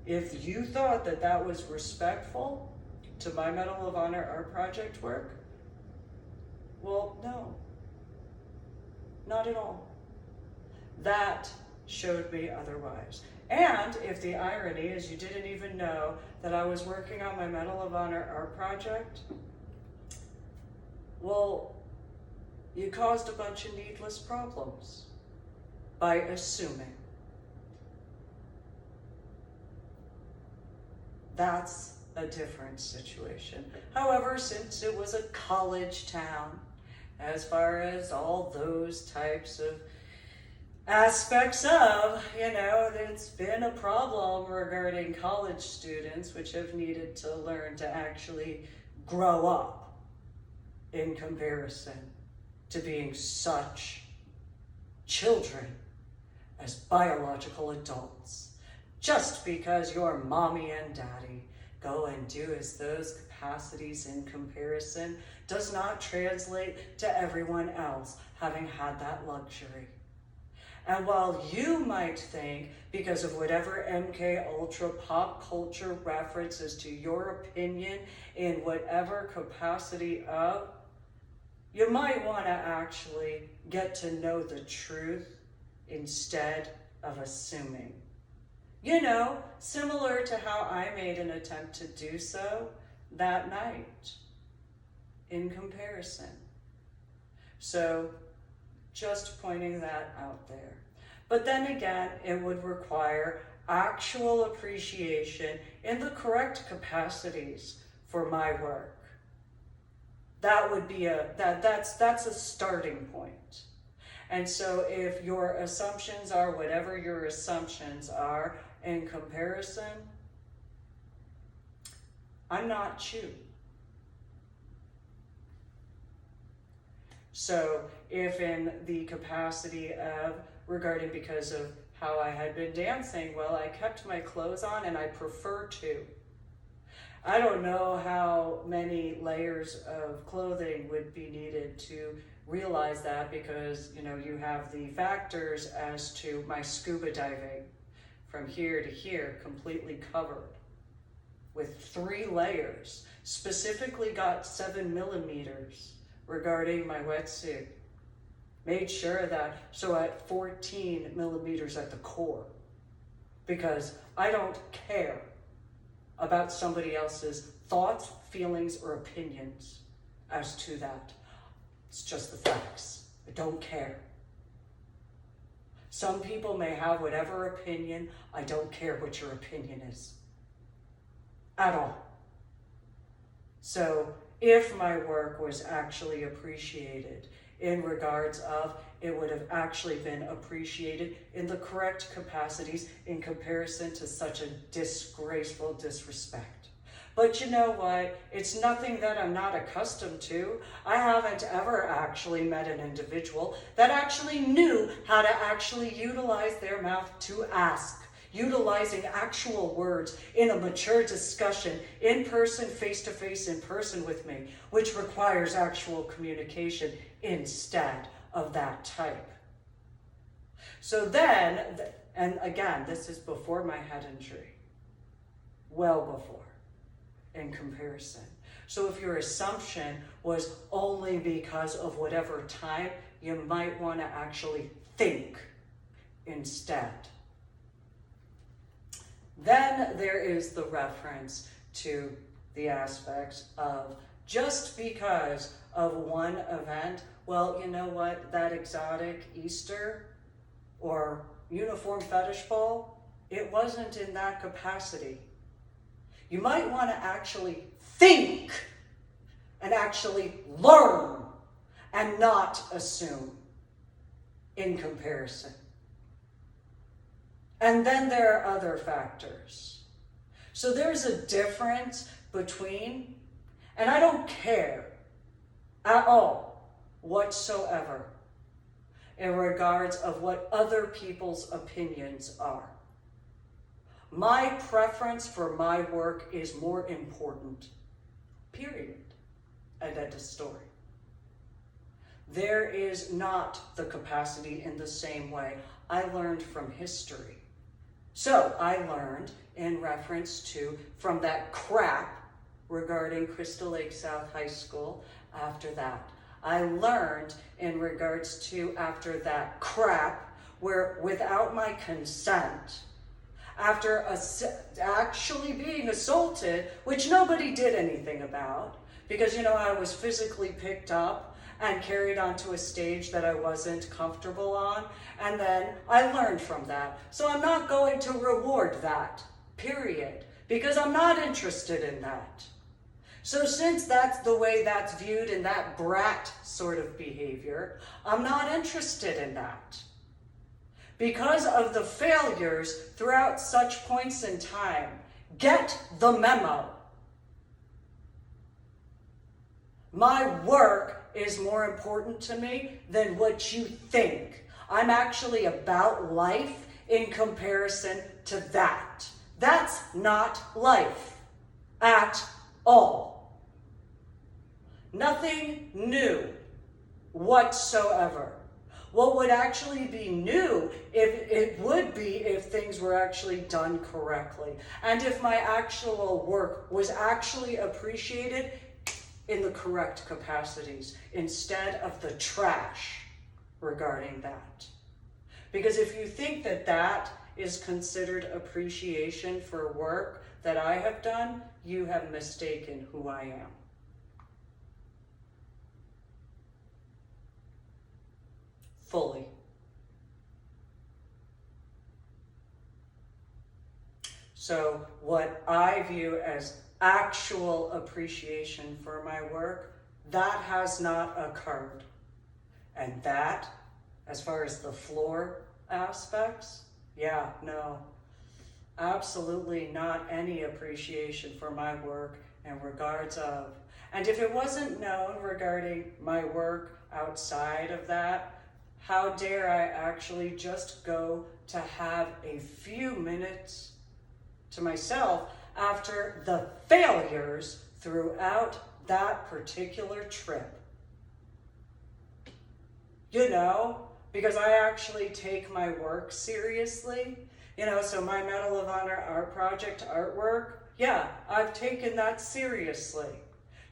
S1: if you thought that that was respectful to my Medal of Honor art project work, well, no, not at all. That showed me otherwise. And if the irony is you didn't even know that I was working on my Medal of Honor art project, well, you caused a bunch of needless problems by assuming. That's a different situation. However, since it was a college town, as far as all those types of aspects of, it's been a problem regarding college students which have needed to learn to actually grow up in comparison to being such children as biological adults. Just because your mommy and daddy go and do as those capacities in comparison does not translate to everyone else having had that luxury. And while you might think, because of whatever MK Ultra pop culture references to your opinion in whatever capacity of, you might want to actually get to know the truth instead of assuming. Similar to how I made an attempt to do so that night in comparison. So just pointing that out there. But then again, it would require actual appreciation in the correct capacities for my work. That would be that's a starting point. And so if your assumptions are whatever your assumptions are in comparison, I'm not you. So if in the capacity of regarding because of how I had been dancing, well, I kept my clothes on and I prefer to. I don't know how many layers of clothing would be needed to realize that because, you have the factors as to my scuba diving. from here to here, completely covered with 3 layers, specifically got 7 millimeters regarding my wetsuit. Made sure that, so at 14 millimeters at the core, because I don't care about somebody else's thoughts, feelings, or opinions as to that. It's just the facts. I don't care. Some people may have whatever opinion. I don't care what your opinion is at all. So if my work was actually appreciated in regards of, it would have actually been appreciated in the correct capacities in comparison to such a disgraceful disrespect. But you know what? It's nothing that I'm not accustomed to. I haven't ever actually met an individual that actually knew how to actually utilize their mouth to ask, utilizing actual words in a mature discussion, in person, face-to-face, in person with me, which requires actual communication instead of that type. So then, and again, this is before my head injury, well before, in comparison. So if your assumption was only because of whatever time, you might want to actually think instead. Then there is the reference to the aspects of just because of one event, well, you know what, that exotic Easter or uniform fetish ball, it wasn't in that capacity. You might want to actually think and actually learn and not assume in comparison. And then there are other factors. So there's a difference between, and I don't care at all whatsoever in regards of what other people's opinions are. My preference for my work is more important, period. And end of story. There is not the capacity in the same way. I learned from history. So I learned in reference to, from that crap regarding Crystal Lake South High School after that. I learned in regards to after that crap where without my consent, after actually being assaulted, which nobody did anything about, because, you know, I was physically picked up and carried onto a stage that I wasn't comfortable on, and then I learned from that. So I'm not going to reward that, period, because I'm not interested in that. So since that's the way that's viewed in that brat sort of behavior, I'm not interested in that. Because of the failures throughout such points in time, get the memo. My work is more important to me than what you think. I'm actually about life in comparison to that. That's not life at all. Nothing new whatsoever. What would actually be new if things were actually done correctly, and if my actual work was actually appreciated in the correct capacities instead of the trash regarding that. Because if you think that that is considered appreciation for work that I have done, you have mistaken who I am. Fully. So what I view as actual appreciation for my work, that has not occurred. And that, as far as the floor aspects, yeah, no, absolutely not any appreciation for my work in regards of. And if it wasn't known regarding my work outside of that, how dare I actually just go to have a few minutes to myself after the failures throughout that particular trip. You know, because I actually take my work seriously, So my Medal of Honor art project artwork, yeah, I've taken that seriously.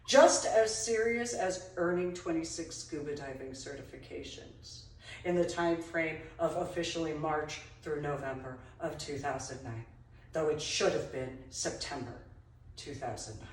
S1: Just as serious as earning 26 scuba diving certifications in the time frame of officially March through November of 2009, though it should have been September 2009.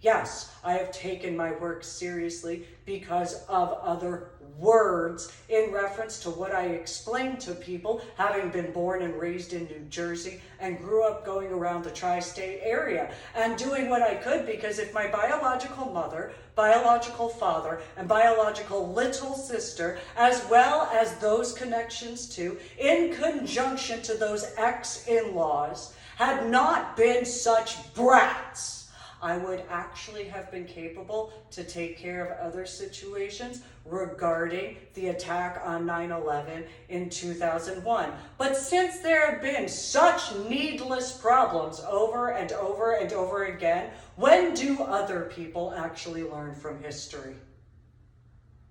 S1: Yes, I have taken my work seriously because of other words in reference to what I explained to people, having been born and raised in New Jersey and grew up going around the tri-state area and doing what I could, because if my biological mother, biological father, and biological little sister, as well as those connections too, in conjunction to those ex-in-laws, had not been such brats, I would actually have been capable to take care of other situations regarding the attack on 9/11 in 2001. But since there have been such needless problems over and over and over again, when do other people actually learn from history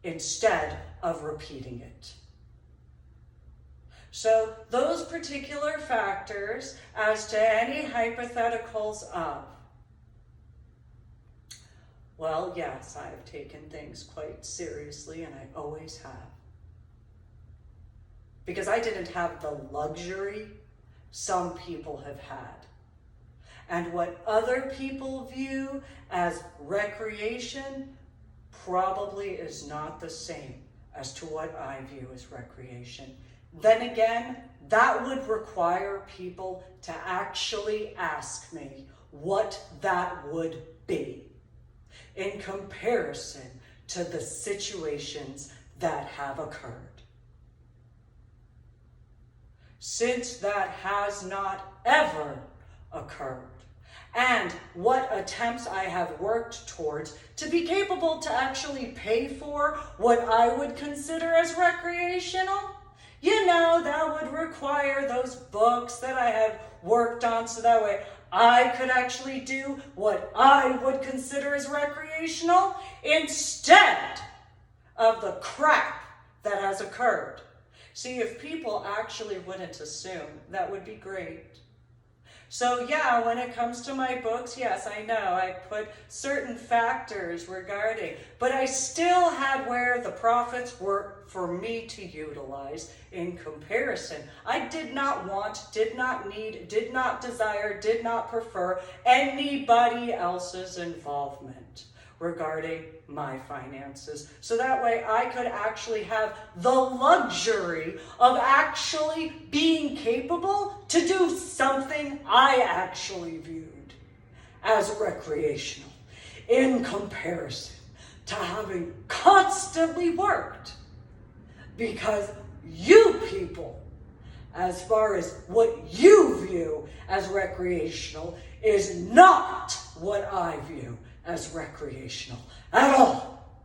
S1: instead of repeating it? So those particular factors as to any hypotheticals of, well, yes, I have taken things quite seriously, and I always have. Because I didn't have the luxury some people have had. And what other people view as recreation probably is not the same as to what I view as recreation. Then again, that would require people to actually ask me what that would be in comparison to the situations that have occurred. Since that has not ever occurred, and what attempts I have worked towards to be capable to actually pay for what I would consider as recreational, that would require those books that I had worked on, so that way I could actually do what I would consider as recreational instead of the crap that has occurred. See, if people actually wouldn't assume, that would be great. So yeah, when it comes to my books, yes, I know I put certain factors regarding, but I still had where the profits were for me to utilize in comparison. I did not want, did not need, did not desire, did not prefer anybody else's involvement regarding my finances. So that way I could actually have the luxury of actually being capable to do something I actually viewed as recreational in comparison to having constantly worked. Because you people, as far as what you view as recreational, is not what I view as recreational at all,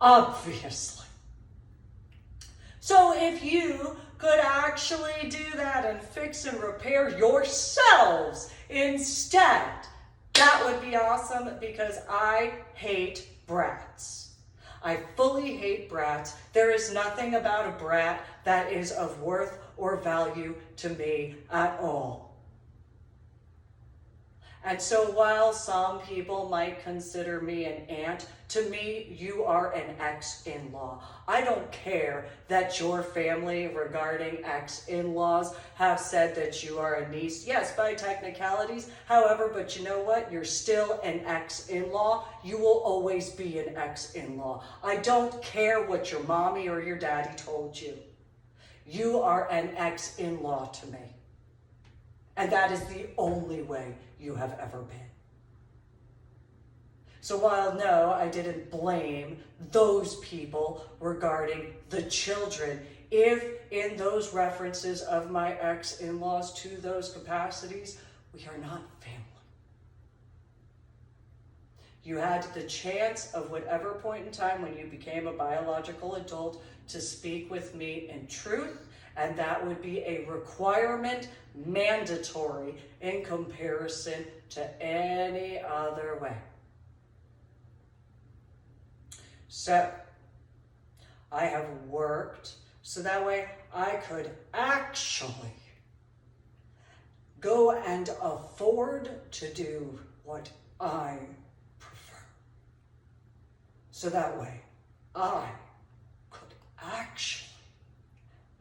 S1: obviously. So if you could actually do that and fix and repair yourselves instead, that would be awesome, because I hate brats. I fully hate brats. There is nothing about a brat that is of worth or value to me at all. And so while some people might consider me an aunt, to me, you are an ex-in-law. I don't care that your family regarding ex-in-laws have said that you are a niece. Yes, by technicalities, however, but you know what? You're still an ex-in-law. You will always be an ex-in-law. I don't care what your mommy or your daddy told you. You are an ex-in-law to me. And that is the only way you have ever been. So while no, I didn't blame those people regarding the children, if in those references of my ex-in-laws to those capacities, we are not family. You had the chance of whatever point in time when you became a biological adult to speak with me in truth, and that would be a requirement, mandatory, in comparison to any other way. So, I have worked So that way I could actually go and afford to do what I prefer. So that way I could actually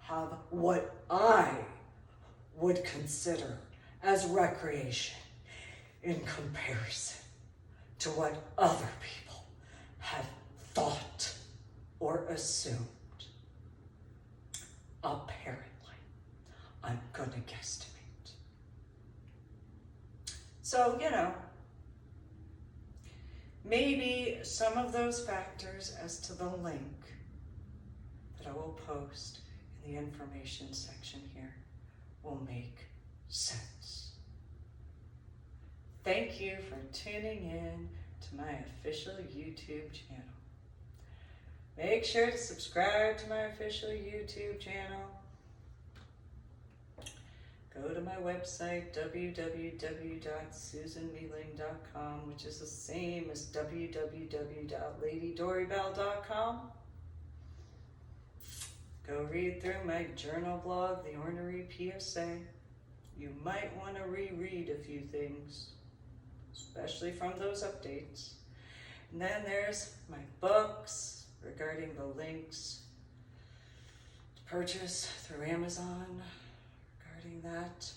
S1: have what I would consider as recreation in comparison to what other people have thought or assumed. Apparently, I'm gonna guesstimate. So, maybe some of those factors as to the link that I will post in the information section here will make sense. Thank you for tuning in to my official YouTube channel. Make sure to subscribe to my official YouTube channel. Go to my website, www.susanmealing.com, which is the same as www.ladydorybell.com. Go read through my journal blog, The Ornery PSA. You might want to reread a few things, especially from those updates. And then there's my books regarding the links to purchase through Amazon regarding that.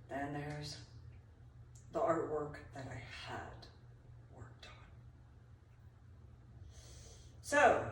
S1: Then there's the artwork that I had worked on. So,